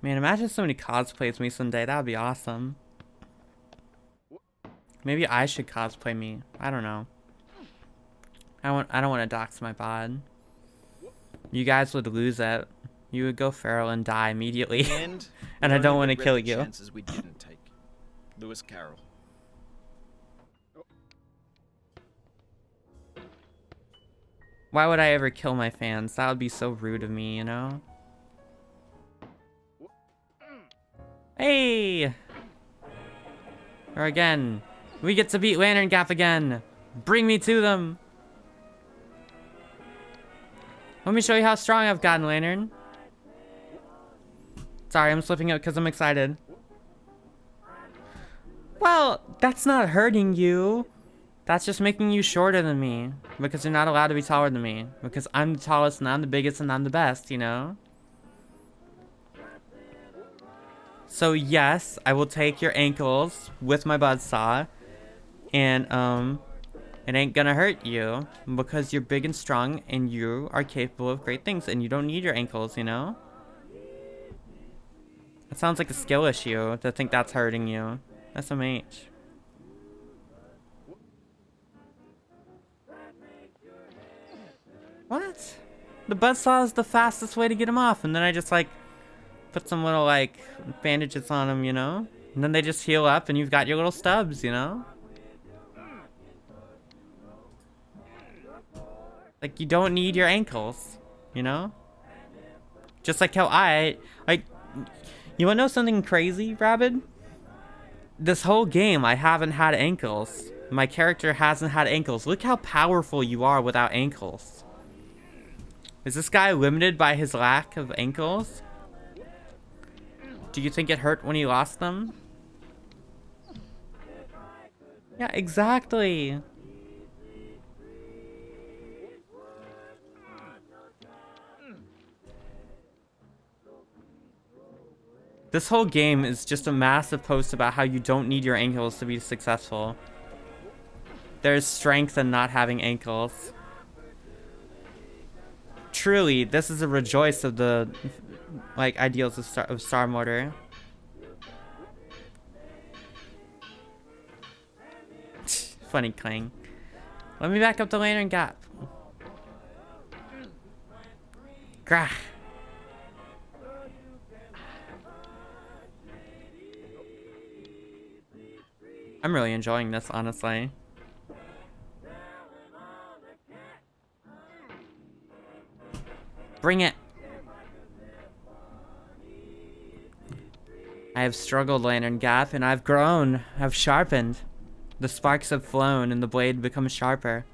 Man, imagine somebody cosplays me someday. That would be awesome. Maybe I should cosplay me. I don't know. I don't want to dox my bod. You guys would lose it. You would go feral and die immediately. And I don't want to kill the you. chances we didn't take. Lewis Carroll. Why would I ever kill my fans? That would be so rude of me, you know? Hey! Or again. We get to beat Lantern Gap again. Bring me to them. Let me show you how strong I've gotten, Lantern. Sorry, I'm slipping out because I'm excited. Well, that's not hurting you. That's just making you shorter than me. Because you're not allowed to be taller than me. Because I'm the tallest and I'm the biggest and I'm the best, you know? So yes, I will take your ankles with my buzzsaw. And, it ain't gonna hurt you. Because you're big and strong and you are capable of great things. And you don't need your ankles, you know? It sounds like a skill issue to think that's hurting you. SMH. What? The buzzsaw is the fastest way to get them off, and then I just like put some little like bandages on them, you know? And then they just heal up and you've got your little stubs, you know? Like you don't need your ankles, you know? Just like how you wanna know something crazy, Rabid? This whole game I haven't had ankles. My character hasn't had ankles. Look how powerful you are without ankles. Is this guy limited by his lack of ankles? Do you think it hurt when he lost them? Yeah, exactly. This whole game is just a massive post about how you don't need your ankles to be successful. There's strength in not having ankles. Truly, this is a rejoice of the like ideals of Star Mortar. Funny Clang. Let me back up the Lantern Gap. Grah. I'm really enjoying this, honestly. Bring it. I have struggled, Lantern Gap, and I've grown. I've sharpened. The sparks have flown, and the blade becomes sharper.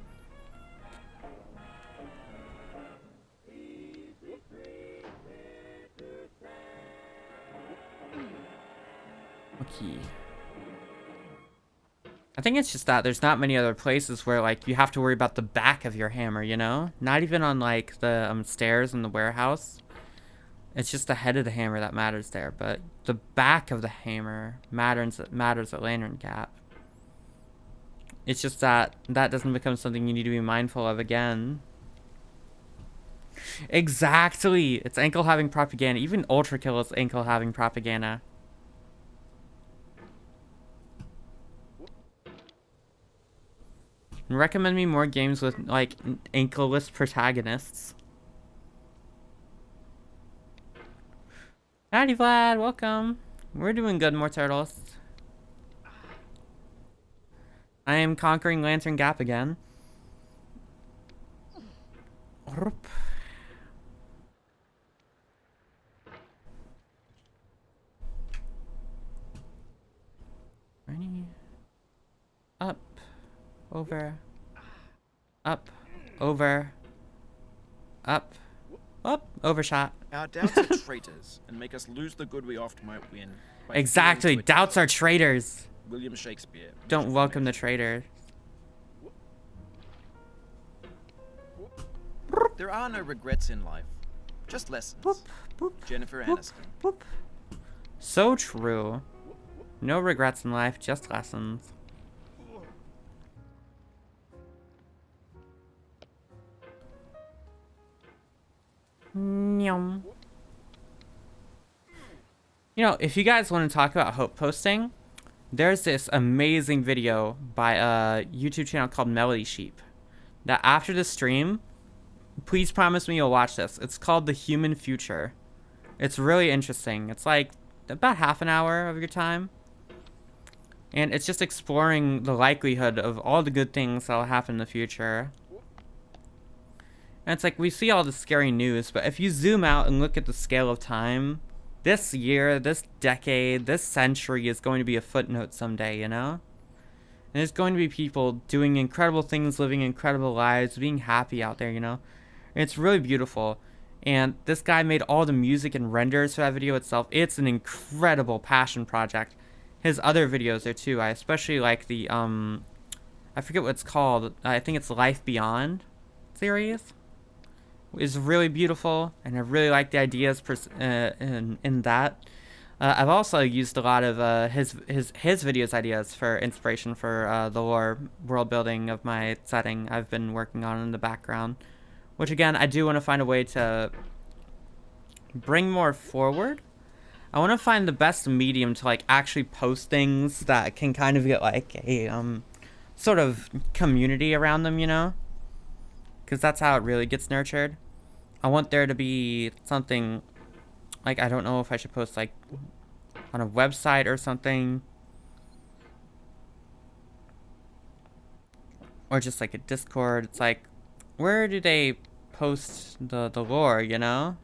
Okay. I think it's just that there's not many other places where, like, you have to worry about the back of your hammer, you know? Not even on, like, the stairs in the warehouse. It's just the head of the hammer that matters there, but the back of the hammer matters at Lantern Gap. It's just that that doesn't become something you need to be mindful of again. Exactly! It's ankle having propaganda. Even Ultra Kill is ankle having propaganda. Recommend me more games with, like, ankleless protagonists. Howdy, Vlad. Welcome. We're doing good, more turtles. I am conquering Lantern Gap again. Up. Over. Up. Over. Up. Up. Overshot. Our doubts are traitors and make us lose the good we oft might win. Exactly. Doubts are traitors. William Shakespeare. Don't welcome the traitor. There are no regrets in life. Just lessons. Boop, boop, Jennifer boop, Aniston. boop. So true. No regrets in life, just lessons. Nyum. You know, if you guys want to talk about hope posting, there's this amazing video by a YouTube channel called Melody Sheep. That after the stream, please promise me you'll watch this. It's called The Human Future. It's really interesting. It's like about half an hour of your time. And it's just exploring the likelihood of all the good things that'll happen in the future. And it's like, we see all the scary news, but if you zoom out and look at the scale of time, this year, this decade, this century is going to be a footnote someday, you know? And there's going to be people doing incredible things, living incredible lives, being happy out there, you know? And it's really beautiful. And this guy made all the music and renders for that video itself. It's an incredible passion project. His other videos are too. I especially like the, I forget what it's called. I think it's Life Beyond series. Is really beautiful, and I really like the ideas in that. I've also used a lot of his videos ideas for inspiration for the lore world building of my setting I've been working on in the background, which again I do want to find a way to bring more forward. I want to find the best medium to like actually post things that can kind of get like a sort of community around them, you know? Because that's how it really gets nurtured. I want there to be something, like, I don't know if I should post, like, on a website or something. Or just, like, a Discord. It's like, where do they post the lore, you know?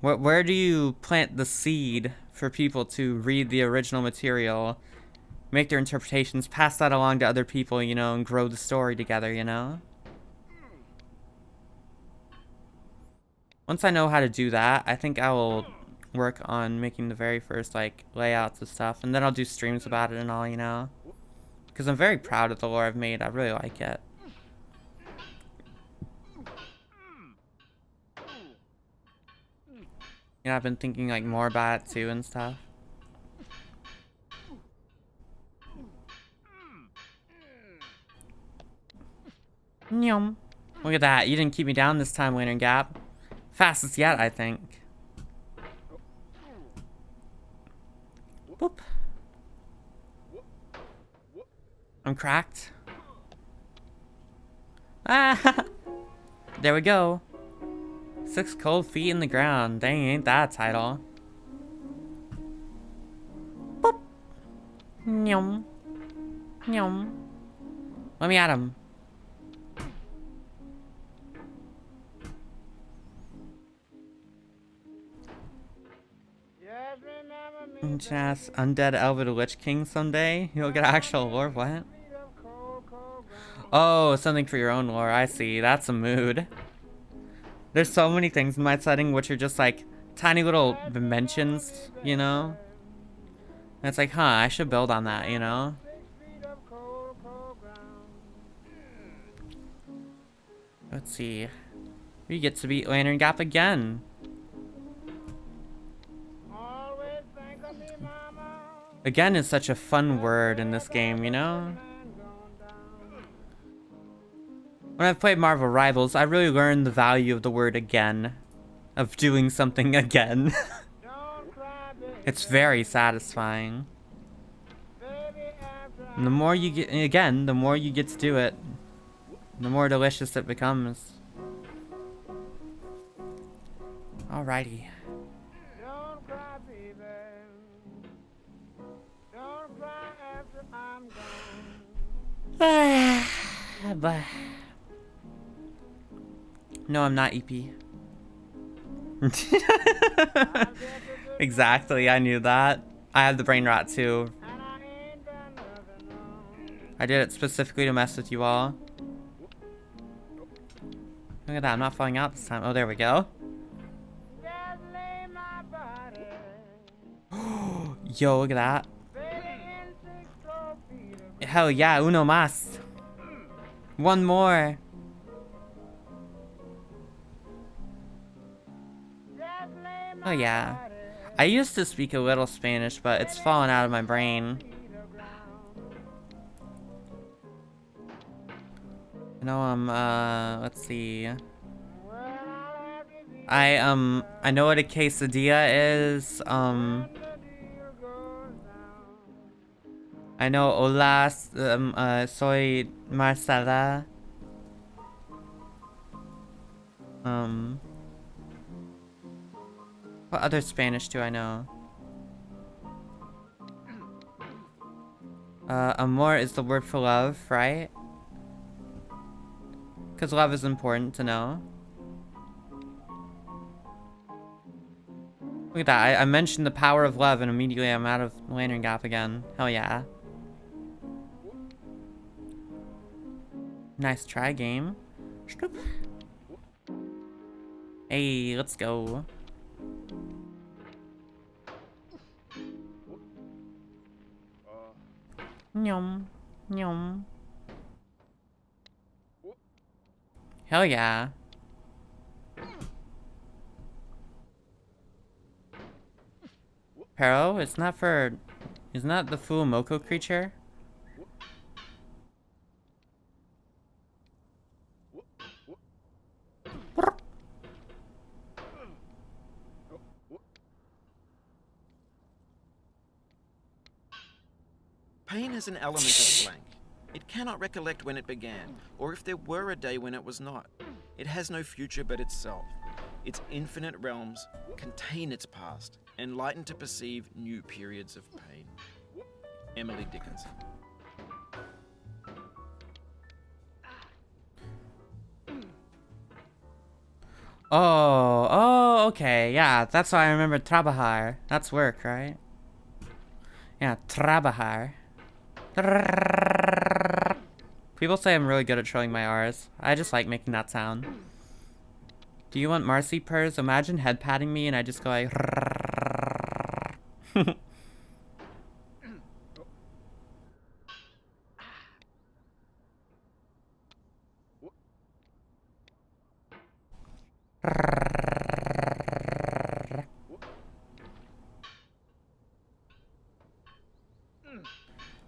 Where do you plant the seed for people to read the original material, make their interpretations, pass that along to other people, you know, and grow the story together, you know? Once I know how to do that, I think I will work on making the very first, like, layouts and stuff, and then I'll do streams about it and all, you know? Because I'm very proud of the lore I've made. I really like it. You know, I've been thinking, like, more about it, too, and stuff. Nyum. Look at that. You didn't keep me down this time, Lantern Gap. Fastest yet, I think. Boop. I'm cracked. Ah! There we go. 6 cold feet in the ground. Dang, ain't that a title. Boop. Nyum. Nyum. Let me at him. Just undead Elder Lich King someday. You'll get actual lore. What? Oh, something for your own lore. I see. That's a mood. There's so many things in my setting which are just like tiny little mentions, you know? And it's like, huh, I should build on that, you know? Let's see. We get to beat Lantern Gap again. Again is such a fun word in this game, you know? When I've played Marvel Rivals, I really learned the value of the word again. Of doing something again. It's very satisfying. And the more you get, again, the more you get to do it, the more delicious it becomes. Alrighty. But no, I'm not EP. Exactly, I knew that. I have the brain rot too. I did it specifically to mess with you all. Look at that, I'm not falling out this time. Oh, there we go. Yo, look at that. Hell yeah, uno más. One more. Oh yeah. I used to speak a little Spanish, but it's fallen out of my brain. You know, let's see. I know what a quesadilla is. I know hola, soy Marcela. What other Spanish do I know? Amor is the word for love, right? Because love is important to know. Look at that, I mentioned the power of love and immediately I'm out of Lantern Gap again. Hell yeah. Nice try, game. Hey, let's go. Nyum, nyum. Hell yeah. Pero, it's not for... Isn't that the Fuumoko creature? Pain is an element of blank. It cannot recollect when it began, or if there were a day when it was not. It has no future but itself. Its infinite realms contain its past, enlightened to perceive new periods of pain. Emily Dickinson. Oh, okay, yeah, that's why I remember trabajar. That's work, right? Yeah, trabajar. People say I'm really good at trolling my R's. I just like making that sound. Do you want Marcy purrs? Imagine head patting me and I just go like...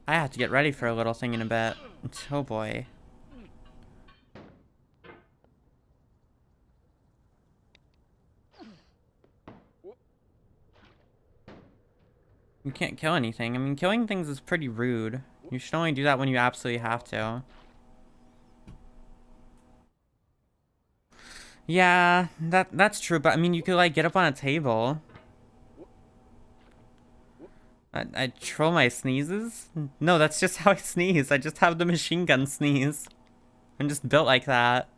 I have to get ready for a little thing in a bit. Oh boy. You can't kill anything. I mean, killing things is pretty rude. You should only do that when you absolutely have to. Yeah, that's true, but I mean, you could like get up on a table. I troll my sneezes? No, that's just how I sneeze. I just have the machine gun sneeze. I'm just built like that.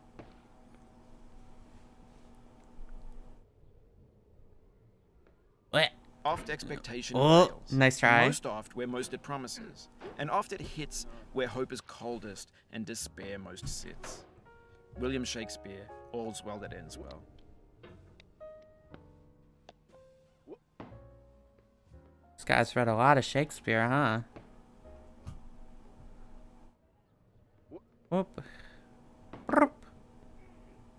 What? Oft expectation Oh, fails. nice try. Most oft where most it promises. And oft it hits where hope is coldest and despair most sits. William Shakespeare, all's well that ends well. This guy's read a lot of Shakespeare, huh? Whoop. Boop.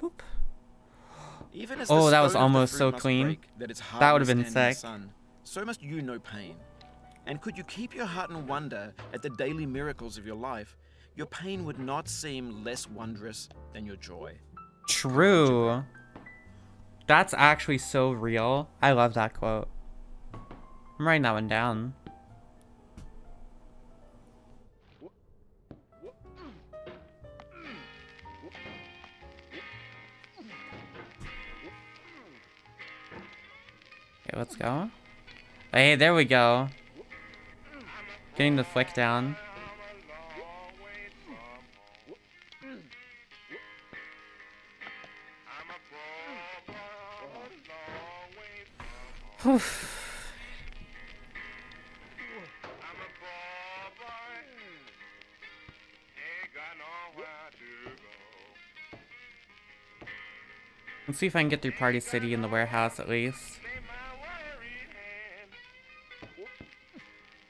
Boop. Even as Oh, the that was stone of the almost fruit so must clean. break, that its heart That would have must been stand in the sick. sun, so must you know pain. And could you keep your heart in wonder at the daily miracles of your life, your pain would not seem less wondrous than your joy. True. That's actually so real. I love that quote. I'm writing that one down. Okay, let's go. Hey, there we go. Getting the flick down. Whew. Let's see if I can get through Party City in the warehouse at least.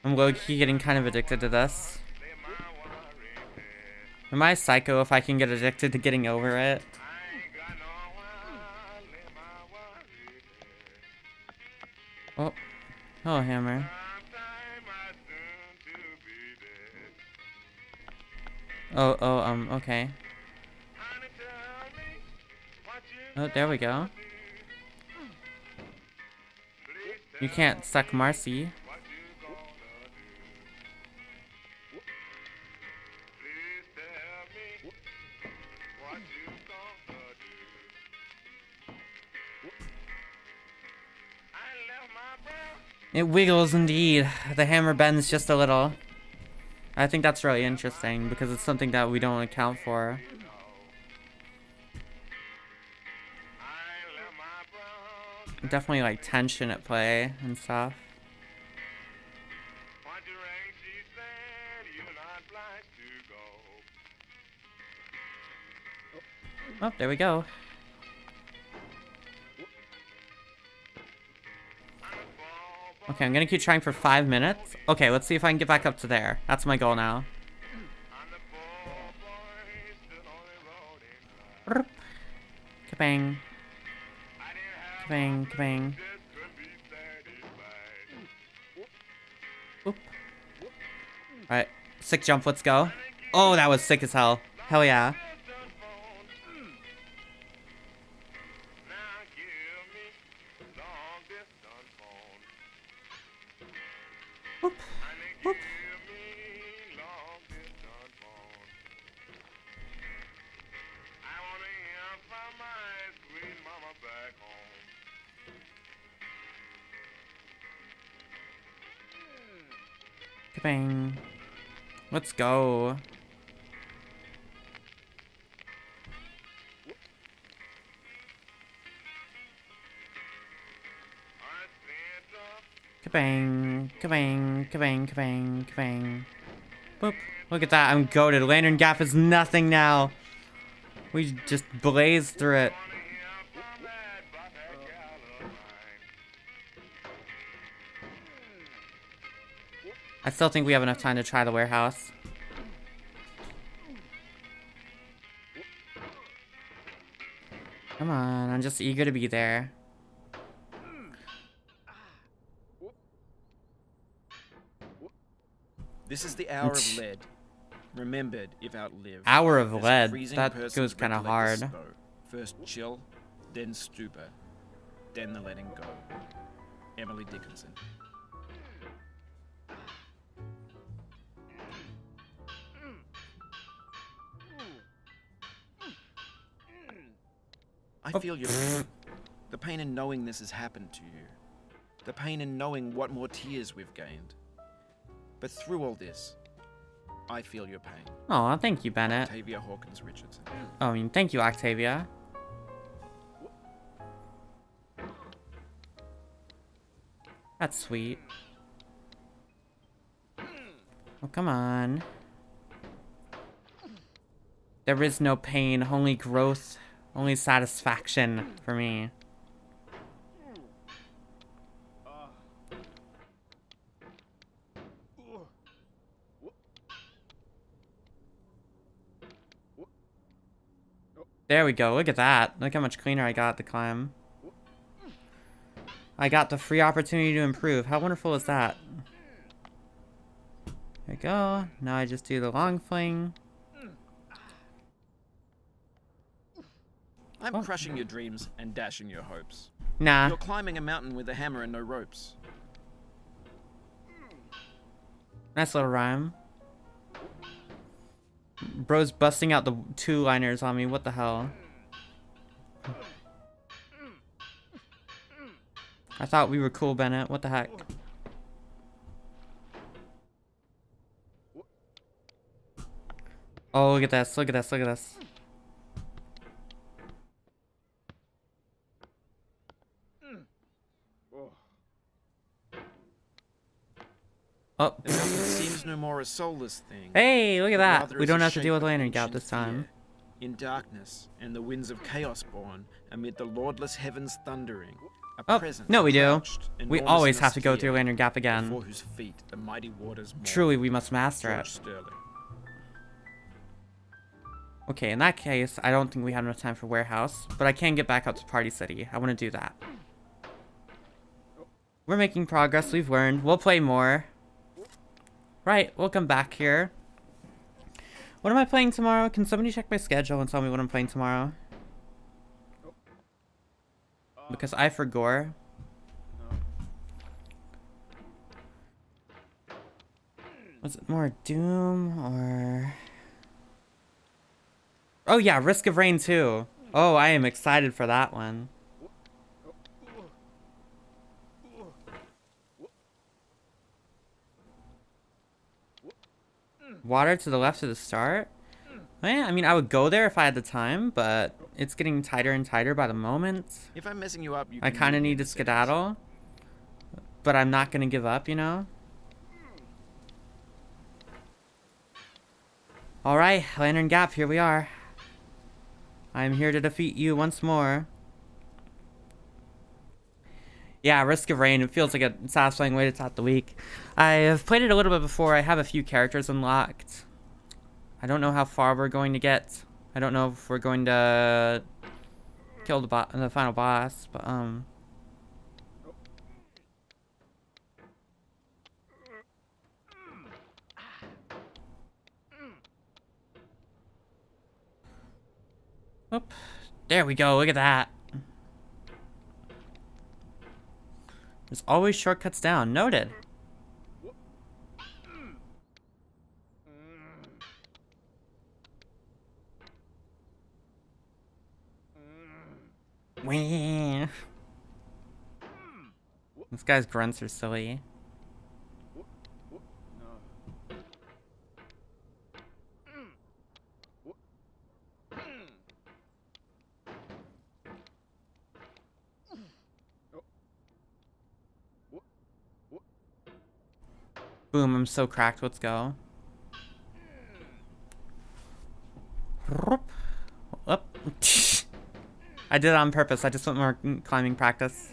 I'm low-key getting kind of addicted to this. Am I psycho if I can get addicted to getting over it? Oh. Oh, hammer. Okay. Oh, there we go. You can't suck Marcy. It wiggles indeed. The hammer bends just a little. I think that's really interesting because it's something that we don't account for. Definitely like tension at play and stuff. Oh, there we go. Okay, I'm gonna keep trying for 5 minutes. Okay, let's see if I can get back up to there. That's my goal now. Kabang. Kabang, kabang. Oop. Alright, sick jump, let's go. Oh, that was sick as hell. Hell yeah. Whoop, whoop. Kabang. Let's go. Kabang, kabang, kabang, kabang, kabang. Boop. Look at that, I'm goated. Lantern Gap is nothing now. We just blazed through it. I still think we have enough time to try the warehouse. Come on, I'm just eager to be there. This is the hour of lead. Remembered if outlived. Hour of There's lead? freezing That persons goes kind of recollect the hard. snow. First chill, then stupor, then the letting go. Emily Dickinson. I feel your pain. The pain in knowing this has happened to you. The pain in knowing what more tears we've gained. But through all this, I feel your pain. Oh, thank you, Bennett. Octavia Hawkins Richardson. Oh, I mean, thank you, Octavia. That's sweet. Oh, come on. There is no pain, only growth, only satisfaction for me. There we go, look at that. Look how much cleaner I got the climb. I got the free opportunity to improve. How wonderful is that? There we go. Now I just do the long fling. I'm crushing your dreams and dashing your hopes. Nah. You're climbing a mountain with a hammer and no ropes. Nice little rhyme. Bro's busting out the two-liners on me. What the hell? I thought we were cool, Bennett. What the heck? Oh, look at this. Look at this. Look at this. Oh. The mountain seems no more a soulless thing. Hey, look at that. Rather We as don't a have to shape deal with of Lantern Gap ancient this time. fear. In darkness and the winds of chaos born, amid the lordless heavens thundering. Oh, presence no we do. crouched, We enormous always and have to go through austere, Lantern Gap again. before whose feet the mighty waters mourn. Truly, we must master George it. Sterling. Okay, in that case, I don't think we have enough time for Warehouse, but I can get back up to Party City. I want to do that. We're making progress. We've learned. We'll play more. Right, we'll come back here. What am I playing tomorrow? Can somebody check my schedule and tell me what I'm playing tomorrow? Because I forgot. Was it more Doom or... Oh yeah, Risk of Rain 2. Oh, I am excited for that one. Water to the left of the start? Yeah, I mean, I would go there if I had the time, but it's getting tighter and tighter by the moment. If I'm messing you up, you I can kind of mute me need in to the settings. skedaddle. But I'm not going to give up, you know? Alright, Lantern Gap, here we are. I'm here to defeat you once more. Yeah, Risk of Rain, it feels like a satisfying way to start the week. I've played it a little bit before. I have a few characters unlocked. I don't know how far we're going to get. I don't know if we're going to kill the final boss, but Oop. There we go, look at that. There's always shortcuts down. Noted. Wee. This guy's grunts are silly. Boom, I'm so cracked. Let's go. Up. I did it on purpose. I just want more climbing practice.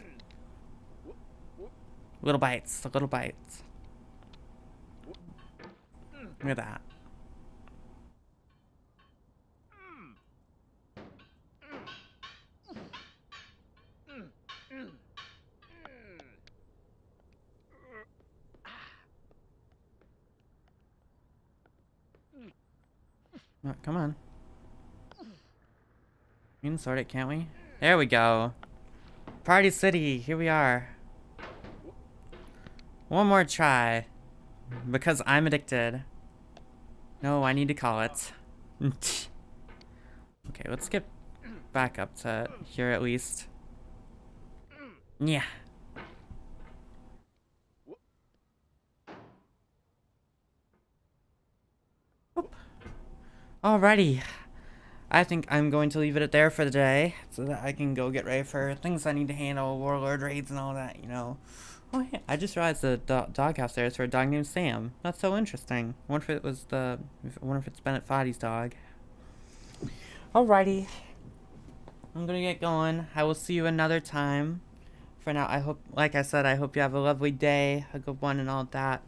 Little bites. Little bites. Look at that. Oh, come on. We can sort it, can't we? There we go. Party City. Here we are. One more try. Because I'm addicted. No, I need to call it. Okay, let's get back up to here at least. Yeah. Oop. Alrighty. I think I'm going to leave it there for the day so that I can go get ready for things I need to handle, Warlord raids and all that, you know. Oh yeah, I just realized the doghouse there is for a dog named Sam. That's so interesting. I wonder if it was I wonder if it's Bennett Foddy's dog. Alrighty. I'm gonna get going. I will see you another time. For now, I hope, like I said, I hope you have a lovely day, a good one and all that.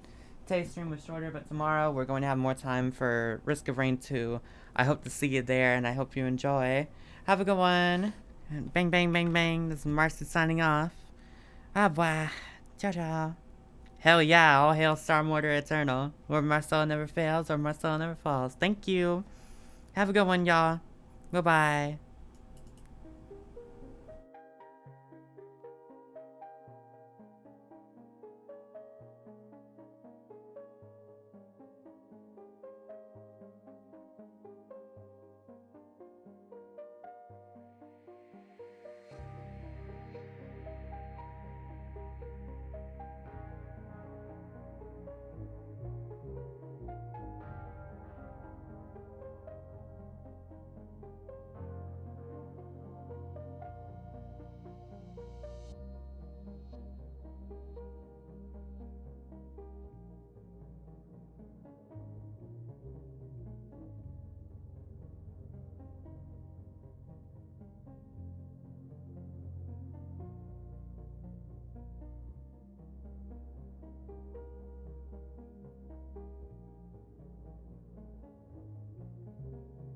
Today's stream was shorter, but tomorrow we're going to have more time for Risk of Rain 2. I hope to see you there, and I hope you enjoy. Have a good one. And bang, bang, bang, bang. This is Marcy signing off. Ah, bye. Ciao, ciao. Hell yeah, all hail Star Mortar Eternal. Where Marcel never fails, or Marcel never falls. Thank you. Have a good one, y'all. Goodbye.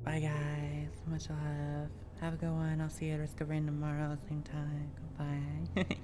Bye guys, much love. Have a good one. I'll see you at Risk of Rain tomorrow, same time. Goodbye.